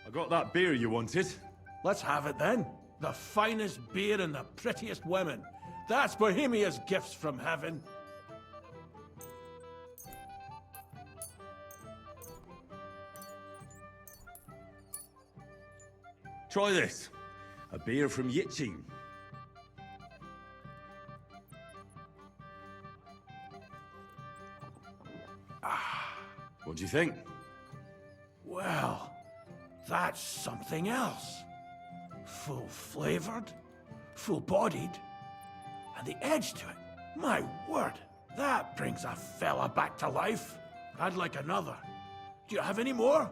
C: I got that beer you wanted.
T: Let's have it then. The finest beer and the prettiest women. That's Bohemia's gifts from heaven.
C: Try this. A beer from Yitchin. What do you think?
T: Well, that's something else. Full-flavored, full-bodied, and the edge to it. My word, that brings a fella back to life. I'd like another. Do you have any more?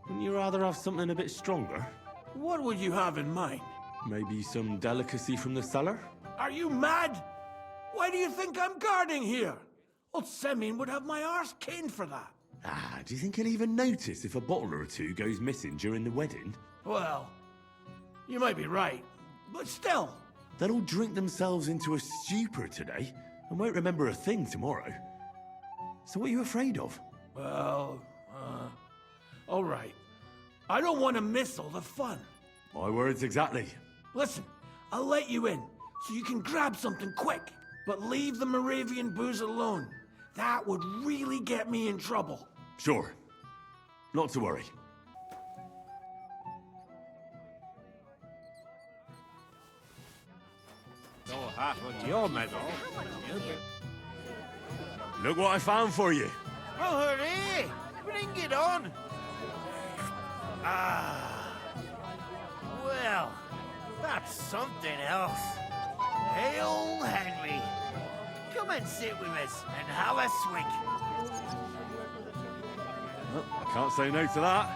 C: Wouldn't you rather have something a bit stronger?
T: What would you have in mind?
C: Maybe some delicacy from the cellar?
T: Are you mad? Why do you think I'm guarding here? Old Semin would have my arse caned for that.
C: Ah, do you think he'll even notice if a bottle or two goes missing during the wedding?
T: Well, you might be right, but still.
C: They'll all drink themselves into a stupor today and won't remember a thing tomorrow. So what are you afraid of?
T: Well, all right. I don't want to miss all the fun.
C: My words exactly.
T: Listen, I'll let you in, so you can grab something quick. But leave the Moravian booze alone. That would really get me in trouble.
C: Sure. Not to worry. Look what I found for you.
S: Oh, hooray! Bring it on! Ah. Well, that's something else. Hail, Henry. Come and sit with us and have a swig.
C: Well, I can't say no to that,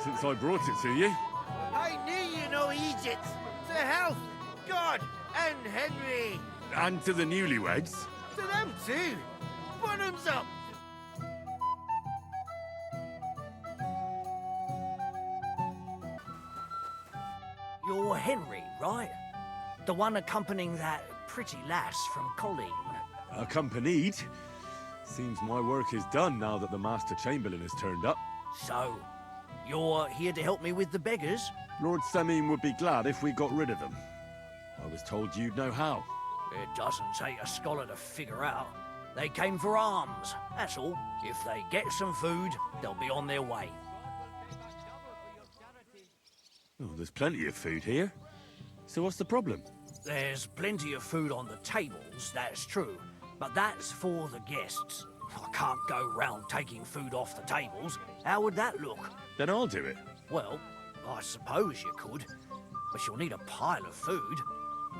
C: since I brought it to you.
S: I knew you know Egypt. To health, God, and Henry.
C: And to the newlyweds.
S: To them too. Bottoms up.
J: You're Henry, right? The one accompanying that pretty lass from Colleen.
C: Accompanied. Seems my work is done now that the Master Chamberlain has turned up.
J: So, you're here to help me with the beggars?
C: Lord Semin would be glad if we got rid of them. I was told you'd know how.
J: It doesn't take a scholar to figure out. They came for alms, that's all. If they get some food, they'll be on their way.
C: Oh, there's plenty of food here. So what's the problem?
J: There's plenty of food on the tables, that's true. But that's for the guests. I can't go round taking food off the tables. How would that look?
C: Then I'll do it.
J: Well, I suppose you could. But you'll need a pile of food.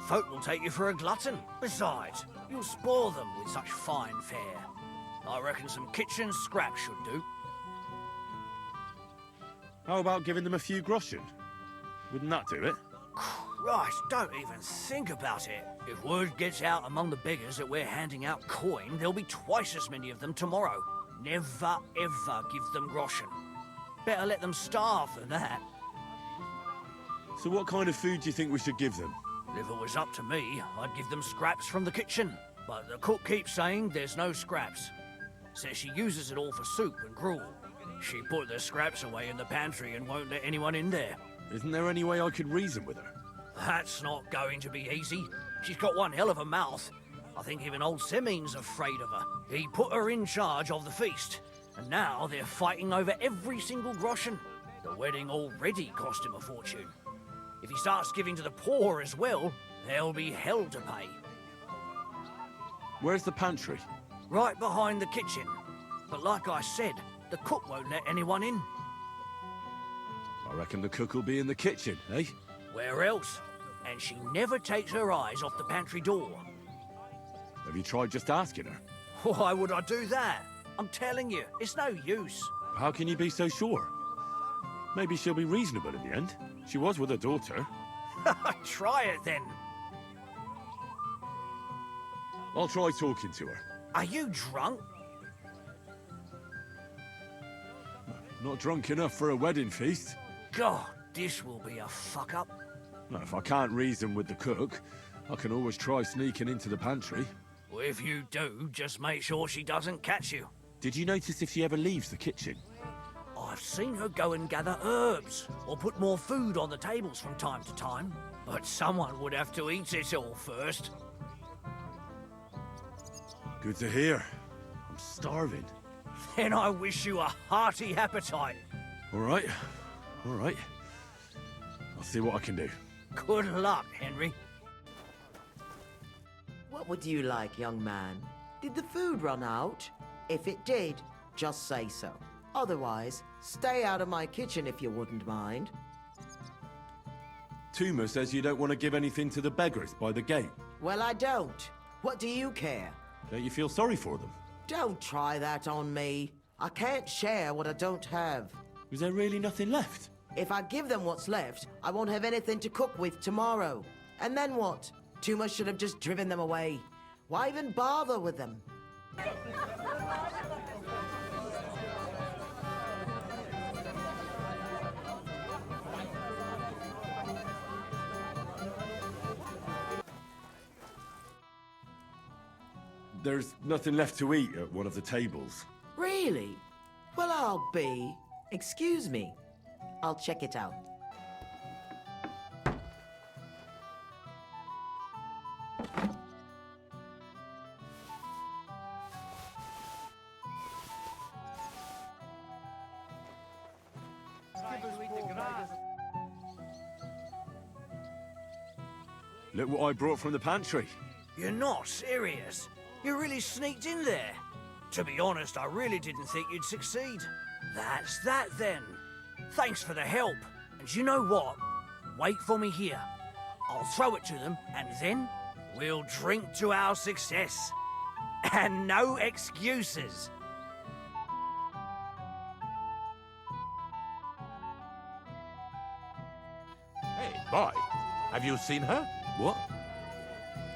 J: Folk will take you for a glutton. Besides, you'll spoil them with such fine fare. I reckon some kitchen scraps should do.
C: How about giving them a few groschen? Wouldn't that do it?
J: Christ, don't even think about it. If word gets out among the beggars that we're handing out coin, there'll be twice as many of them tomorrow. Never, ever give them groschen. Better let them starve than that.
C: So what kind of food do you think we should give them?
J: If it was up to me, I'd give them scraps from the kitchen. But the cook keeps saying there's no scraps. Says she uses it all for soup and gruel. She put the scraps away in the pantry and won't let anyone in there.
C: Isn't there any way I could reason with her?
J: That's not going to be easy. She's got one hell of a mouth. I think even old Semin's afraid of her. He put her in charge of the feast, and now they're fighting over every single groschen. The wedding already cost him a fortune. If he starts giving to the poor as well, there'll be hell to pay.
C: Where's the pantry?
J: Right behind the kitchen. But like I said, the cook won't let anyone in.
C: I reckon the cook will be in the kitchen, eh?
J: Where else? And she never takes her eyes off the pantry door.
C: Have you tried just asking her?
J: Why would I do that? I'm telling you, it's no use.
C: How can you be so sure? Maybe she'll be reasonable in the end. She was with her daughter.
J: Try it then.
C: I'll try talking to her.
J: Are you drunk?
C: Not drunk enough for a wedding feast.
J: God, this will be a fuck-up.
C: Well, if I can't reason with the cook, I can always try sneaking into the pantry.
J: Well, if you do, just make sure she doesn't catch you.
C: Did you notice if she ever leaves the kitchen?
J: I've seen her go and gather herbs, or put more food on the tables from time to time. But someone would have to eat it all first.
C: Good to hear. I'm starving.
J: Then I wish you a hearty appetite.
C: All right. All right. I'll see what I can do.
J: Good luck, Henry.
U: What would you like, young man? Did the food run out? If it did, just say so. Otherwise, stay out of my kitchen if you wouldn't mind.
C: Tuma says you don't want to give anything to the beggars by the gate.
U: Well, I don't. What do you care?
C: Don't you feel sorry for them?
U: Don't try that on me. I can't share what I don't have.
C: Is there really nothing left?
U: If I give them what's left, I won't have anything to cook with tomorrow. And then what? Tuma should have just driven them away. Why even bother with them?
C: There's nothing left to eat at one of the tables.
U: Really? Well, I'll be. Excuse me. I'll check it out.
C: Look what I brought from the pantry.
J: You're not serious? You really sneaked in there? To be honest, I really didn't think you'd succeed. That's that then. Thanks for the help. And you know what? Wait for me here. I'll throw it to them, and then we'll drink to our success. And no excuses.
M: Hey, boy, have you seen her?
C: What?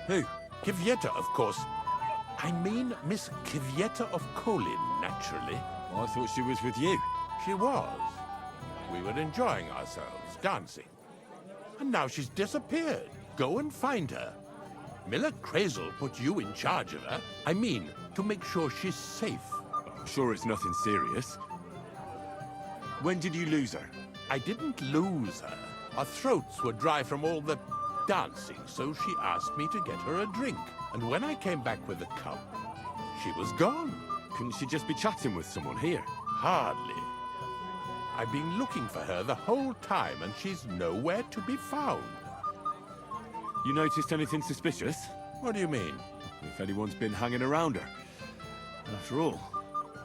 M: Who? Kvyetta, of course. I mean Miss Kvyetta of Kolin, naturally.
C: I thought she was with you.
M: She was. We were enjoying ourselves, dancing. And now she's disappeared. Go and find her. Miller Crazel put you in charge of her. I mean, to make sure she's safe.
C: I'm sure it's nothing serious. When did you lose her?
M: I didn't lose her. Our throats were dry from all the dancing, so she asked me to get her a drink. And when I came back with the cup, she was gone.
C: Couldn't she just be chatting with someone here?
M: Hardly. I've been looking for her the whole time, and she's nowhere to be found.
C: You noticed anything suspicious?
M: What do you mean?
C: If anyone's been hanging around her. After all,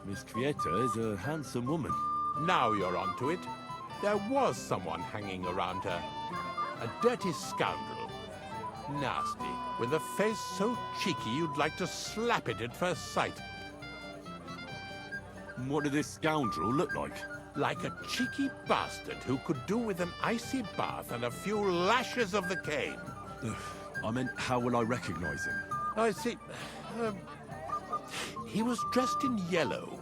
C: Miss Kvyetta is a handsome woman.
M: Now you're onto it. There was someone hanging around her. A dirty scoundrel. Nasty, with a face so cheeky you'd like to slap it at first sight.
C: What did this scoundrel look like?
M: Like a cheeky bastard who could do with an icy bath and a few lashes of the cane.
C: I meant, how will I recognize him?
M: I see. He was dressed in yellow.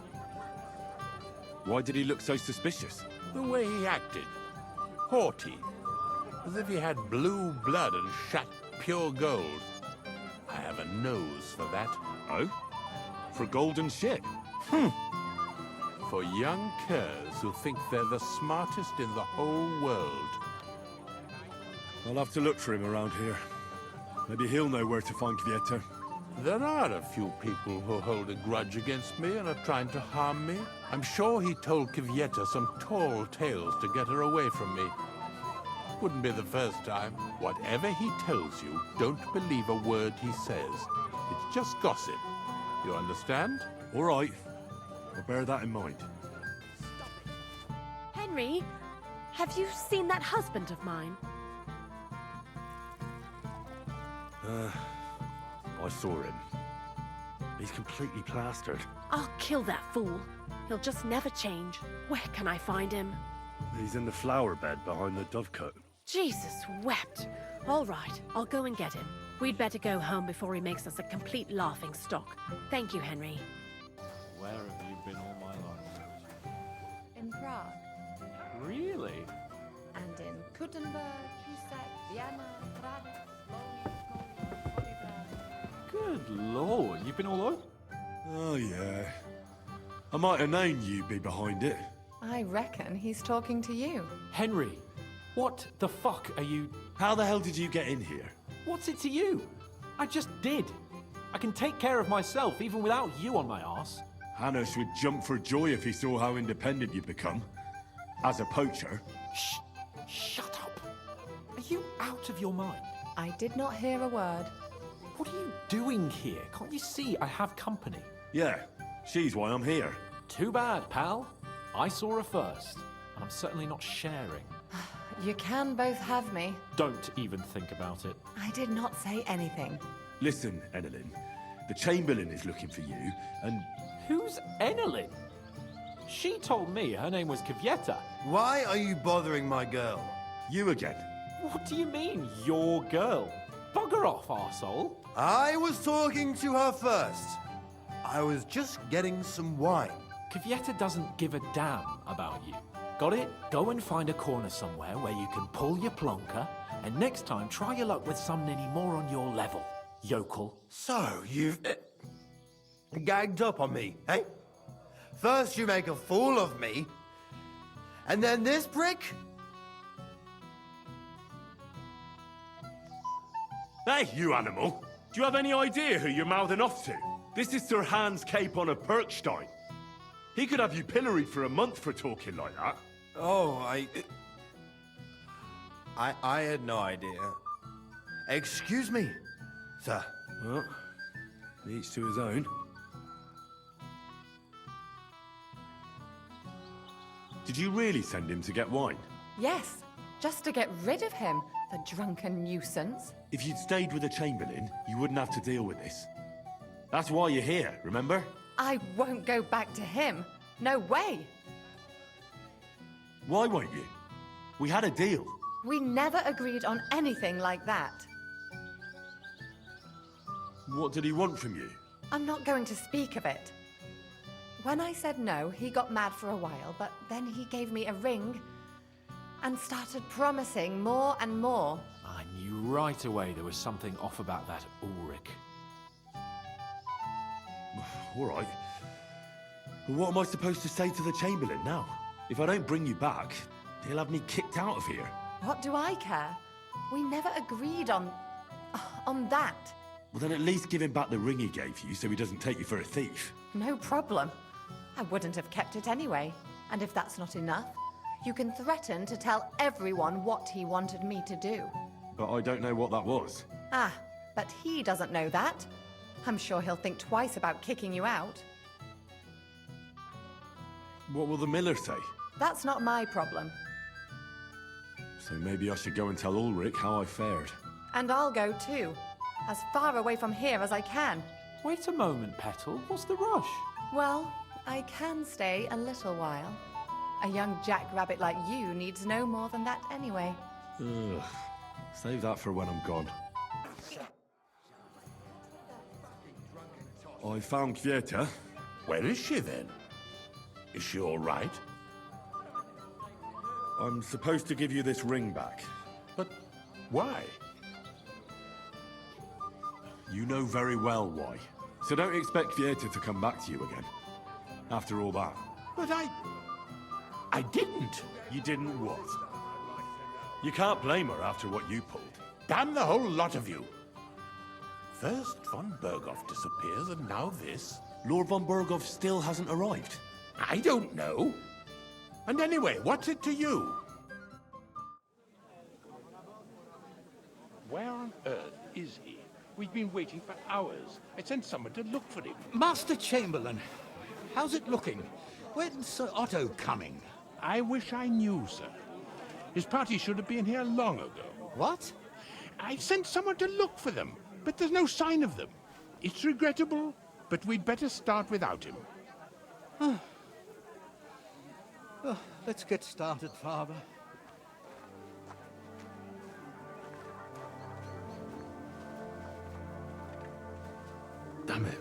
C: Why did he look so suspicious?
M: The way he acted. Haughty. As if he had blue blood and shat pure gold. I have a nose for that.
C: Oh? For a golden ship?
M: For young curs who think they're the smartest in the whole world.
C: I'll have to look for him around here. Maybe he'll know where to find Kvyetta.
M: There are a few people who hold a grudge against me and are trying to harm me. I'm sure he told Kvyetta some tall tales to get her away from me. Wouldn't be the first time. Whatever he tells you, don't believe a word he says. It's just gossip. You understand?
C: All right. I'll bear that in mind.
F: Henry, have you seen that husband of mine?
C: I saw him. He's completely plastered.
F: I'll kill that fool. He'll just never change. Where can I find him?
C: He's in the flower bed behind the dovecote.
F: Jesus wept. All right, I'll go and get him. We'd better go home before he makes us a complete laughing stock. Thank you, Henry.
P: Where have you been all my life?
H: In Prague.
P: Really?
H: And in Kuttenberg, Písek, Vienna, Prague,
P: Good lord, you've been all over?
C: Oh, yeah. I might have known you'd be behind it.
H: I reckon he's talking to you.
P: Henry, what the fuck are you...
C: How the hell did you get in here?
P: What's it to you? I just did. I can take care of myself even without you on my arse.
C: Hannes would jump for joy if he saw how independent you've become. As a poacher.
P: Shh! Shut up! Are you out of your mind?
H: I did not hear a word.
P: What are you doing here? Can't you see I have company?
C: Yeah, she's why I'm here.
P: Too bad, pal. I saw her first, and I'm certainly not sharing.
H: You can both have me.
P: Don't even think about it.
H: I did not say anything.
C: Listen, Enelin. The Chamberlain is looking for you, and...
P: Who's Enelin? She told me her name was Kvyetta.
S: Why are you bothering my girl?
C: You again.
P: What do you mean, your girl? Bugger off, arsehole.
S: I was talking to her first. I was just getting some wine.
P: Kvyetta doesn't give a damn about you. Got it? Go and find a corner somewhere where you can pull your plonker, and next time try your luck with someone any more on your level, yokel.
S: So, you've... Gagged up on me, eh? First you make a fool of me, and then this prick?
C: Hey, you animal! Do you have any idea who you're mouthing off to? This is Sir Hans Cape on a Perkstein. He could have you pilloried for a month for talking like that.
S: Oh, I had no idea. Excuse me, sir.
C: Well, each to his own. Did you really send him to get wine?
H: Yes, just to get rid of him, the drunken nuisance.
C: If you'd stayed with the Chamberlain, you wouldn't have to deal with this. That's why you're here, remember?
H: I won't go back to him. No way.
C: Why won't you? We had a deal.
H: We never agreed on anything like that.
C: What did he want from you?
H: I'm not going to speak of it. When I said no, he got mad for a while, but then he gave me a ring and started promising more and more.
A: I knew right away there was something off about that Ulrich.
C: All right. But what am I supposed to say to the Chamberlain now? If I don't bring you back, he'll have me kicked out of here.
H: What do I care? We never agreed on that.
C: Well, then at least give him back the ring he gave you so he doesn't take you for a thief.
H: No problem. I wouldn't have kept it anyway. And if that's not enough, you can threaten to tell everyone what he wanted me to do.
C: But I don't know what that was.
H: Ah, but he doesn't know that. I'm sure he'll think twice about kicking you out.
C: What will the miller say?
H: That's not my problem.
C: So maybe I should go and tell Ulrich how I fared.
H: And I'll go too. As far away from here as I can.
A: Wait a moment, Petal. What's the rush?
H: Well, I can stay a little while. A young jackrabbit like you needs no more than that anyway.
C: Ugh. Save that for when I'm gone. I found Kvieta.
M: Where is she then? Is she all right?
C: I'm supposed to give you this ring back.
M: But why?
C: You know very well why. So don't expect Kvieta to come back to you again. After all that.
M: But I didn't.
C: You didn't what? You can't blame her after what you pulled.
M: Damn the whole lot of you. First von Berghoff disappears and now this.
C: Lord von Berghoff still hasn't arrived.
M: I don't know. And anyway, what's it to you?
V: Where on earth is he? We've been waiting for hours. I sent someone to look for him.
L: Master Chamberlain, how's it looking? When's Sir Otto coming?
V: I wish I knew, sir. His party should have been here long ago.
L: What?
V: I sent someone to look for them, but there's no sign of them. It's regrettable, but we'd better start without him.
L: Oh, let's get started, Father.
C: Damn it.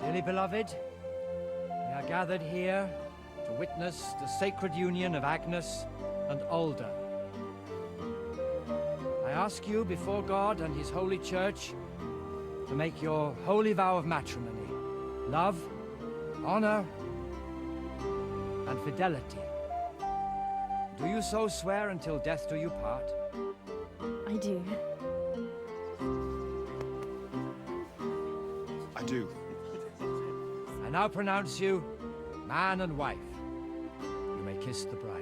W: Dearly beloved, we are gathered here to witness the sacred union of Agnes and Alda. I ask you before God and His holy church to make your holy vow of matrimony, love, honor, and fidelity. Do you so swear until death do you part?
D: I do.
N: I do.
W: I now pronounce you man and wife. You may kiss the bride.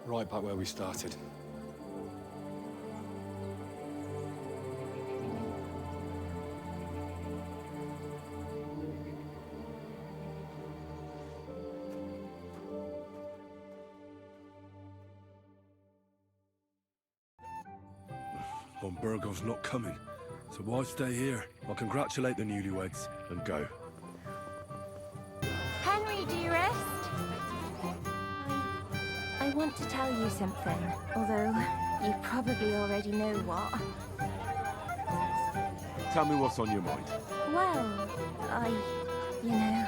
E: Right back where we started.
C: Von Burgov's not coming, so why stay here? I'll congratulate the newlyweds and go.
D: Henry, dearest. I want to tell you something, although you probably already know what.
C: Tell me what's on your mind.
D: Well, you know,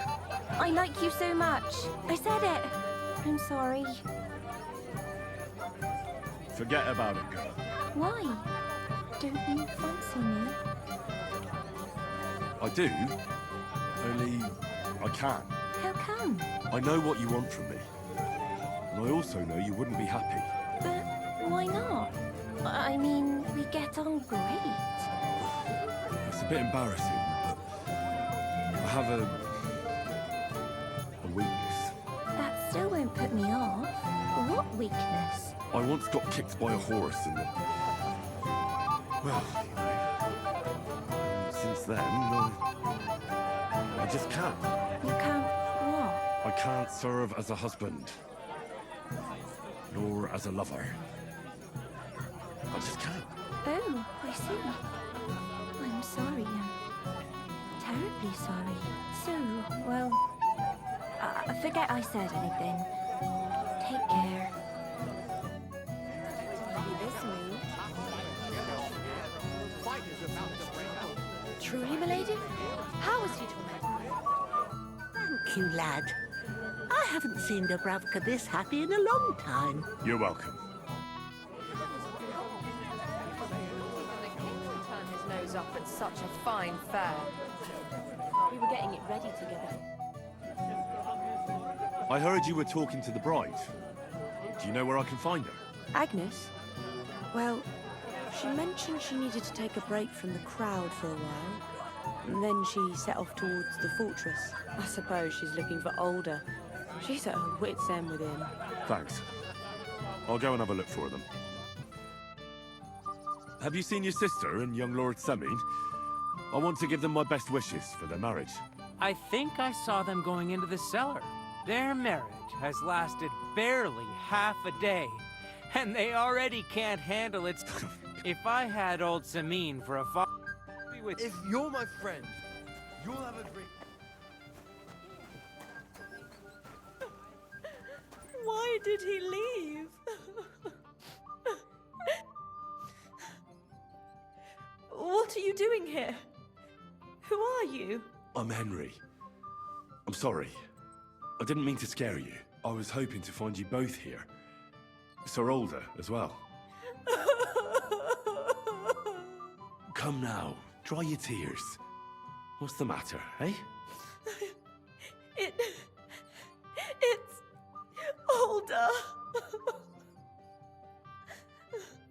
D: I like you so much. I said it. I'm sorry.
C: Forget about it, girl.
D: Why? Don't you fancy me?
C: I do, only I can't.
D: How come?
C: I know what you want from me. And I also know you wouldn't be happy.
D: But why not? I mean, we get on great.
C: It's a bit embarrassing, but I have a weakness.
D: That still won't put me off. What weakness?
C: I once got kicked by a horse and... Well, since then, I just can't.
D: You can't what?
C: I can't serve as a husband. Nor as a lover. I just can't.
D: Oh, I see. I'm sorry. I'm terribly sorry. So, well, forget I said anything. Take care.
K: Truly, milady? How is he tormented?
O: Thank you, lad. I haven't seen Dubravka this happy in a long time.
C: You're welcome.
H: Turn his nose up at such a fine fair.
F: We were getting it ready together.
C: I heard you were talking to the bride. Do you know where I can find her?
F: Agnes? Well, she mentioned she needed to take a break from the crowd for a while. And then she set off towards the fortress. I suppose she's looking for Older. She's at her wit's end with him.
C: Thanks. I'll go and have a look for them. Have you seen your sister and young Lord Semine? I want to give them my best wishes for their marriage.
Q: I think I saw them going into the cellar. Their marriage has lasted barely half a day, and they already can't handle it. If I had old Semine for a father...
X: If you're my friend, you'll have a drink.
B: Why did he leave? What are you doing here? Who are you?
C: I'm Henry. I'm sorry. I didn't mean to scare you. I was hoping to find you both here. Sir Older as well. Come now, dry your tears. What's the matter, eh?
B: It's Older.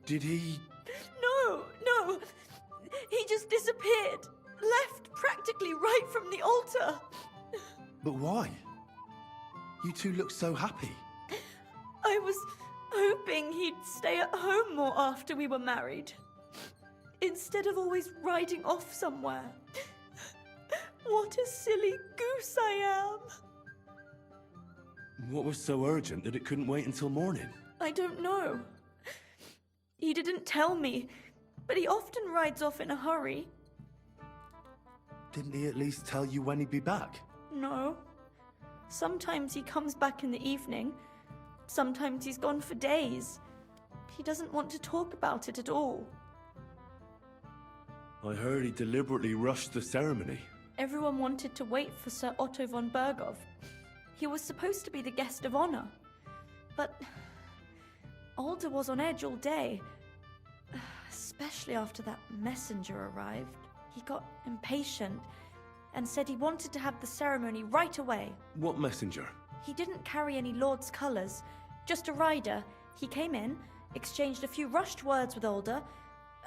C: Did he...
B: No. He just disappeared. Left practically right from the altar.
C: But why? You two look so happy.
B: I was hoping he'd stay at home more after we were married. Instead of always riding off somewhere. What a silly goose I am.
C: What was so urgent that it couldn't wait until morning?
B: I don't know. He didn't tell me,
K: but he often rides off in a hurry.
G: Didn't he at least tell you when he'd be back?
K: No. Sometimes he comes back in the evening. Sometimes he's gone for days. He doesn't want to talk about it at all.
G: I heard he deliberately rushed the ceremony.
K: Everyone wanted to wait for Sir Otto von Berghoff. He was supposed to be the guest of honor. But Alder was on edge all day. Especially after that messenger arrived. He got impatient and said he wanted to have the ceremony right away.
G: What messenger?
K: He didn't carry any lord's colours, just a rider. He came in, exchanged a few rushed words with Alder,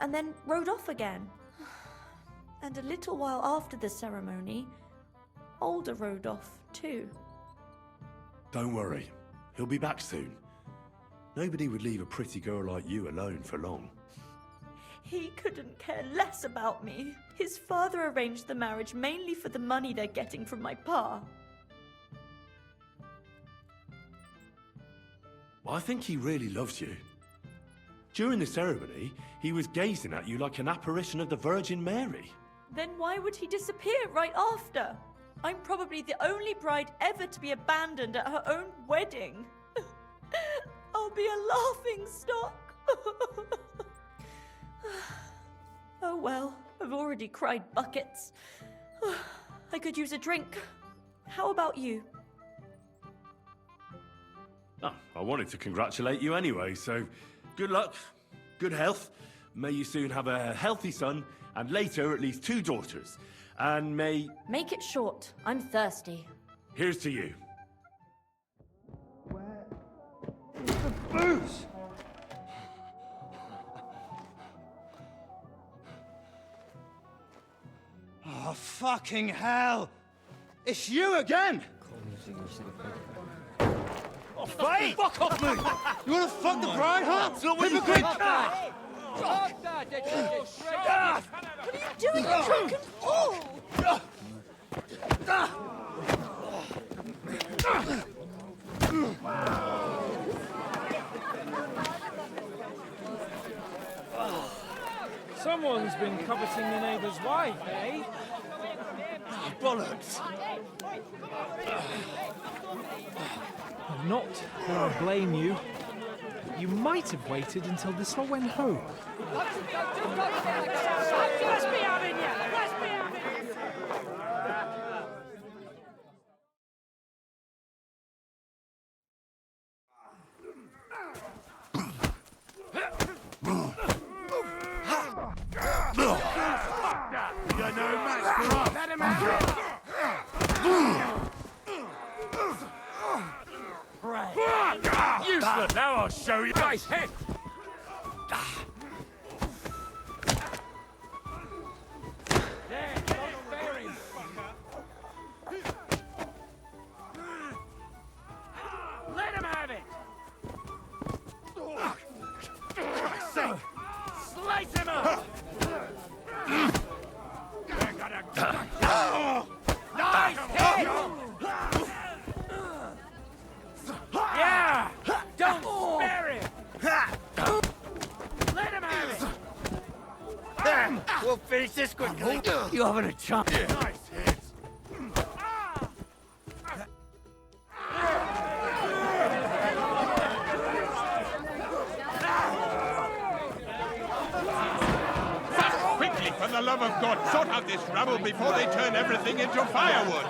K: and then rode off again. And a little while after the ceremony, Alder rode off too.
G: Don't worry. He'll be back soon. Nobody would leave a pretty girl like you alone for long.
K: He couldn't care less about me. His father arranged the marriage mainly for the money they're getting from my pa.
G: I think he really loves you. During the ceremony, he was gazing at you like an apparition of the Virgin Mary.
K: Then why would he disappear right after? I'm probably the only bride ever to be abandoned at her own wedding. I'll be a laughing stock. Oh well, I've already cried buckets. I could use a drink. How about you?
G: Oh, I wanted to congratulate you anyway, so good luck, good health. May you soon have a healthy son, and later at least 2 daughters. And may...
K: Make it short. I'm thirsty.
G: Here's to you.
W: The booze!
I: Oh, fucking hell! It's you again!
X: Oh, fight!
I: Fuck off me! You wanna fuck the bride, huh? Hypocrite!
K: What are you doing, you drunken fool?
W: Someone's been coveting the neighbour's wife, eh?
I: Bollocks!
W: Not that I blame you. You might have waited until this all went home.
Q: Let's be having you! Let's be having you!
X: You're no match for us.
Q: Let him have it!
X: Useless. Now I'll show you.
Q: Nice hit! There, don't spare him, let him have it!
X: Slice him up.
Q: Nice hit! Yeah! Don't spare him! Let him have it!
S: We'll finish this quickly.
I: You having a chance?
X: Nice hit.
V: Quickly, for the love of God, sort out this rabble before they turn everything into firewood!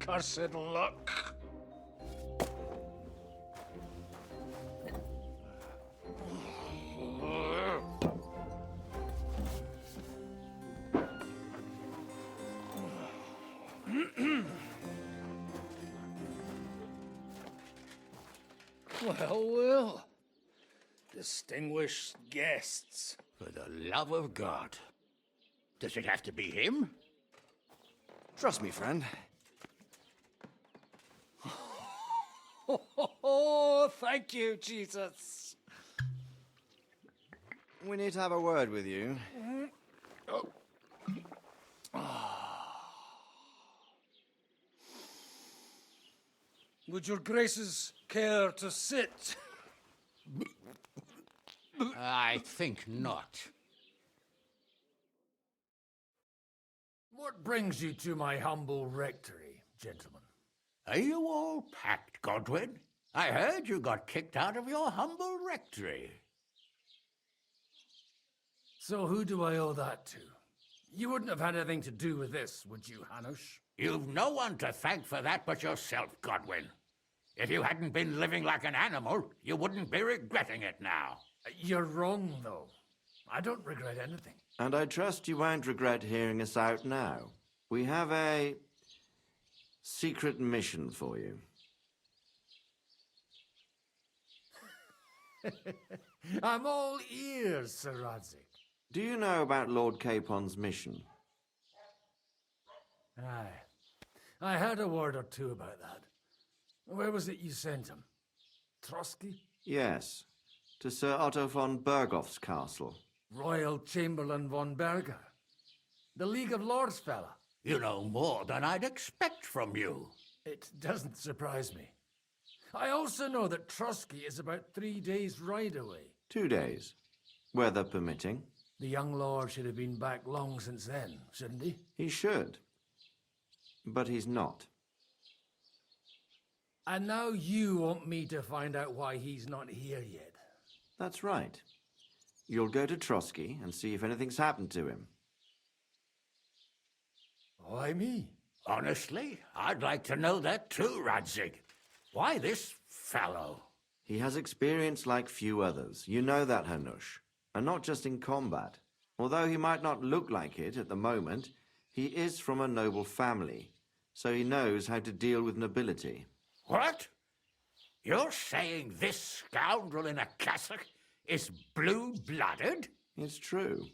J: cursed luck. Well. Distinguished guests.
L: For the love of God. Does it have to be him?
I: Trust me, friend.
J: Oh, thank you, Jesus.
I: We need to have a word with you.
J: Would your graces care to sit?
L: I think not.
J: What brings you to my humble rectory, gentlemen?
L: Are you all packed, Godwin? I heard you got kicked out of your humble rectory.
J: So who do I owe that to? You wouldn't have had anything to do with this, would you, Hanush?
L: You've no one to thank for that but yourself, Godwin. If you hadn't been living like an animal, you wouldn't be regretting it now.
J: You're wrong, though. I don't regret anything.
I: And I trust you won't regret hearing us out now. We have a secret mission for you.
J: I'm all ears, Sir Radzik.
I: Do you know about Lord Capon's mission?
J: Aye. I heard a word or two about that. Where was it you sent him? Trotsky?
I: Yes, to Sir Otto von Bergoff's castle.
J: Royal Chamberlain von Berger. The League of Lords fella.
L: You know more than I'd expect from you.
J: It doesn't surprise me. I also know that Trotsky is about 3 days' ride away.
I: 2 days, weather permitting.
J: The young lord should have been back long since then, shouldn't he?
I: He should. But he's not.
J: And now you want me to find out why he's not here yet.
I: That's right. You'll go to Trotsky and see if anything's happened to him.
J: Why me?
L: Honestly, I'd like to know that too, Radzik. Why this fellow?
I: He has experience like few others. You know that, Hanush. And not just in combat. Although he might not look like it at the moment, he is from a noble family, so he knows how to deal with nobility.
L: What? You're saying this scoundrel in a cassock is blue-blooded?
I: It's true.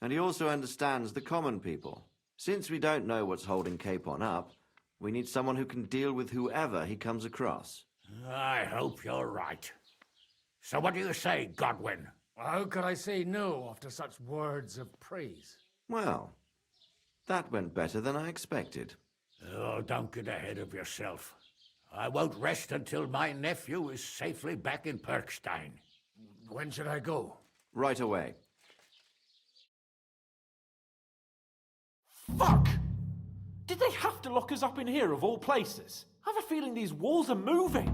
I: And he also understands the common people. Since we don't know what's holding Capon up, we need someone who can deal with whoever he comes across.
L: I hope you're right. So what do you say, Godwin?
J: How could I say no after such words of praise?
I: Well, that went better than I expected.
L: Oh, don't get ahead of yourself. I won't rest until my nephew is safely back in Perkstein.
J: When should I go?
I: Right away.
A: Fuck! Did they have to lock us up in here of all places? I have a feeling these walls are moving.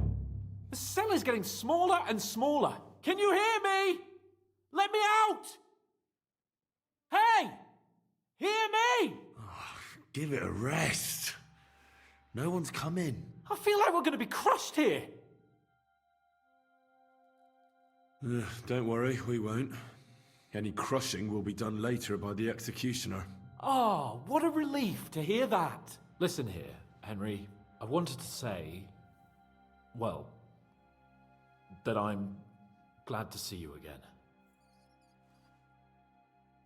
A: The cell is getting smaller and smaller. Can you hear me? Let me out! Hey! Hear me!
G: Give it a rest. No one's come in.
A: I feel like we're going to be crushed here.
C: Don't worry, we won't. Any crushing will be done later by the executioner.
A: Oh, what a relief to hear that. Listen here, Henry. I wanted to say, well, that I'm glad to see you again.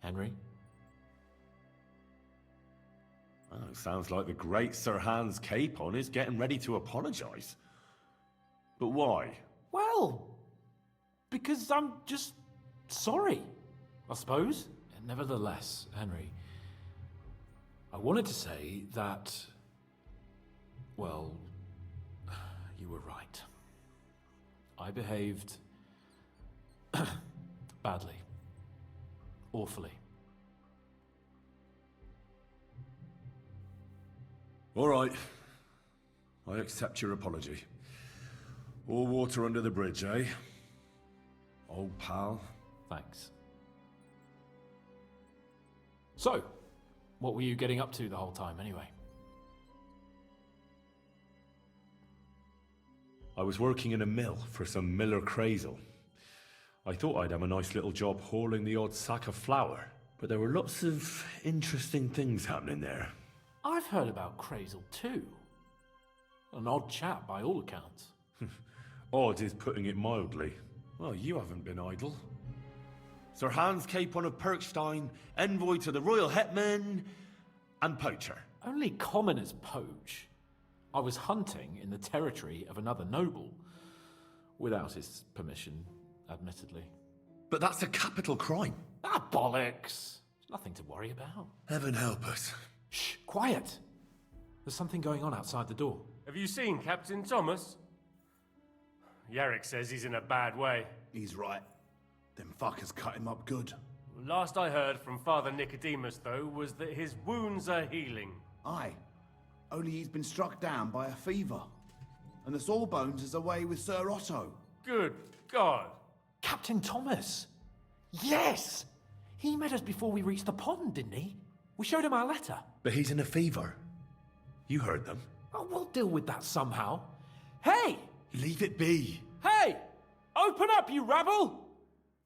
A: Henry?
G: Oh, it sounds like the great Sir Hans Capon is getting ready to apologise. But why?
A: Well, because I'm just sorry, I suppose. And nevertheless, Henry, I wanted to say that, well, you were right. I behaved badly. Awfully.
C: All right. I accept your apology. All water under the bridge, eh? Old pal.
A: Thanks. So, what were you getting up to the whole time, anyway?
G: I was working in a mill for some Miller Crazel. I thought I'd have a nice little job hauling the odd sack of flour, but there were lots of interesting things happening there.
A: I've heard about Crazel too. An odd chap by all accounts.
G: Odd is putting it mildly. Well, you haven't been idle. Sir Hans Capon of Perkstein, envoy to the royal hetman, and poacher.
A: Only commoners poach. I was hunting in the territory of another noble. Without his permission, admittedly.
G: But that's a capital crime.
A: Ah, bollocks! Nothing to worry about.
G: Heaven help us.
A: Shh, quiet! There's something going on outside the door.
P: Have you seen Captain Thomas? Yarrick says he's in a bad way.
N: He's right. Them fuckers cut him up good.
P: Last I heard from Father Nicodemus, though, was that his wounds are healing.
N: Aye. Only he's been struck down by a fever. And the Sawbones is away with Sir Otto.
P: Good God.
A: Captain Thomas! Yes! He met us before we reached the pond, didn't he? We showed him our letter.
G: But he's in a fever. You heard them.
A: Oh, we'll deal with that somehow. Hey!
G: Leave it be.
A: Hey! Open up, you rabble!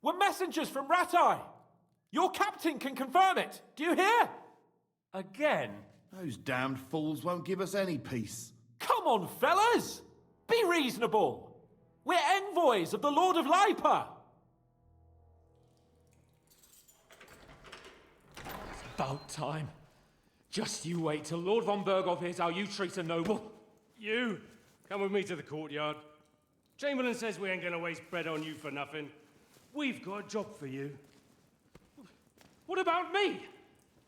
A: We're messengers from Ratai. Your captain can confirm it. Do you hear?
P: Again?
N: Those damned fools won't give us any peace.
A: Come on, fellas! Be reasonable. We're envoys of the Lord of Lipa.
R: It's about time. Just you wait till Lord von Berghoff hears how you treat a noble.
P: You, come with me to the courtyard. Chamberlain says we ain't gonna waste bread on you for nothing. We've got a job for you.
R: What about me?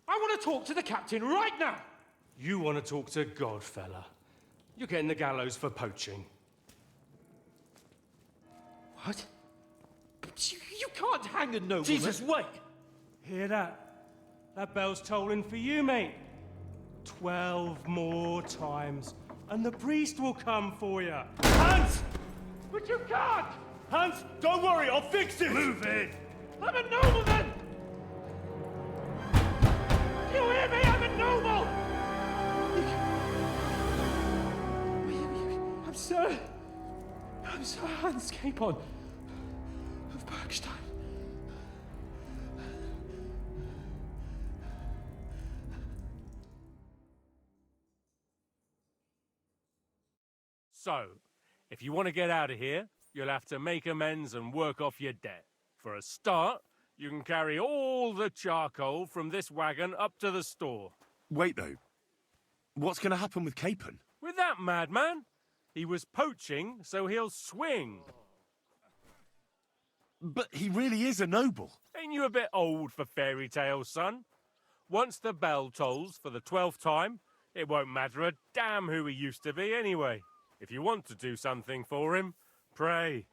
R: I want to talk to the captain right now.
P: You want to talk to God, fella. You're getting the gallows for poaching.
R: What? But you can't hang a nobleman.
P: Jesus, wait! Hear that? That bell's tolling for you, mate. 12 more times, and the priest will come for you. Hans!
R: But you can't!
P: Hans, don't worry, I'll fix it! Move it!
R: I'm a nobleman! You hear me? I'm a noble! I'm Sir Hans Capon of Bergstein.
P: So, if you want to get out of here, you'll have to make amends and work off your debt. For a start, you can carry all the charcoal from this wagon up to the store.
G: Wait, though. What's going to happen with Capon?
P: With that madman? He was poaching, so he'll swing.
G: But he really is a noble.
P: Ain't you a bit old for fairy tales, son? Once the bell tolls for the 12th time, it won't matter a damn who he used to be anyway. If you want to do something for him, pray.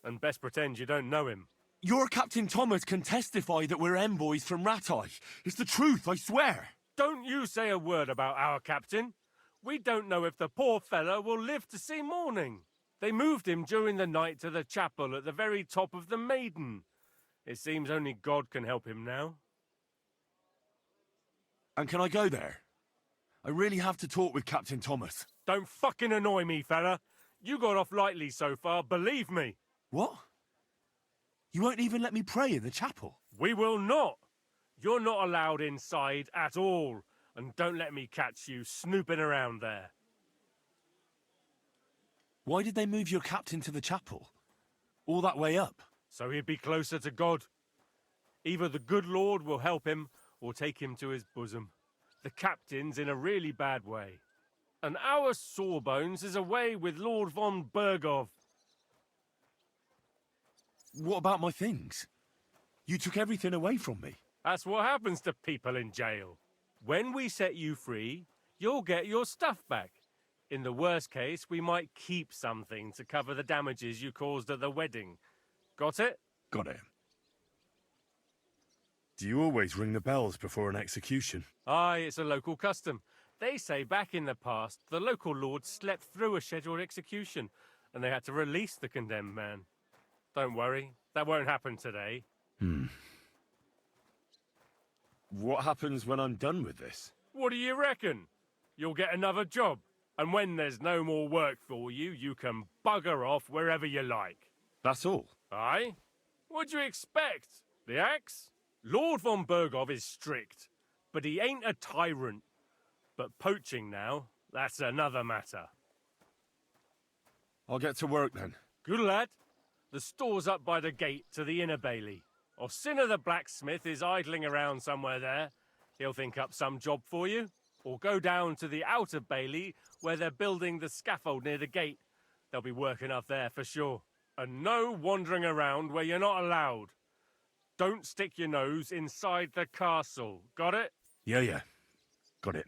P: And best pretend you don't know him.
G: Your Captain Thomas can testify that we're envoys from Ratai. It's the truth, I swear.
P: Don't you say a word about our captain. We don't know if the poor fellow will live to see morning. They moved him during the night to the chapel at the very top of the Maiden. It seems only God can help him now.
G: And can I go there? I really have to talk with Captain Thomas.
P: Don't fucking annoy me, fella. You got off lightly so far, believe me.
G: What? You won't even let me pray in the chapel?
P: We will not. You're not allowed inside at all. And don't let me catch you snooping around there.
G: Why did they move your captain to the chapel? All that way up?
P: So he'd be closer to God. Either the good Lord will help him, or take him to his bosom. The captain's in a really bad way. And our Sawbones is away with Lord von Berghoff.
G: What about my things? You took everything away from me.
P: That's what happens to people in jail. When we set you free, you'll get your stuff back. In the worst case, we might keep something to cover the damages you caused at the wedding. Got it?
G: Got it. Do you always ring the bells before an execution?
P: Aye, it's a local custom. They say back in the past, the local lord slept through a scheduled execution, and they had to release the condemned man. Don't worry, that won't happen today.
G: What happens when I'm done with this?
P: What do you reckon? You'll get another job. And when there's no more work for you, you can bugger off wherever you like.
C: That's all.
P: Aye? What'd you expect? The axe? Lord von Bergov is strict, but he ain't a tyrant. But poaching now, that's another matter.
C: I'll get to work then.
P: Good lad. The store's up by the gate to the inner bailey. Orsina the blacksmith is idling around somewhere there. He'll think up some job for you. Or go down to the outer bailey where they're building the scaffold near the gate. They'll be working up there for sure. And no wandering around where you're not allowed. Don't stick your nose inside the castle. Got it?
C: Yeah. Got it.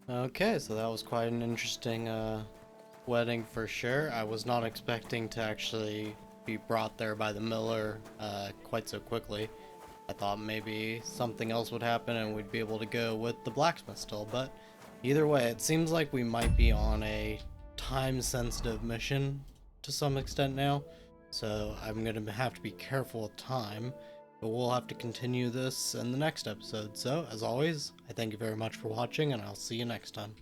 E: Okay, so that was quite an interesting wedding for sure. I was not expecting to actually be brought there by the miller quite so quickly. I thought maybe something else would happen and we'd be able to go with the blacksmith still, but either way, it seems like we might be on a time-sensitive mission to some extent now, so I'm gonna have to be careful with time, but we'll have to continue this in the next episode. So, as always, I thank you very much for watching, and I'll see you next time.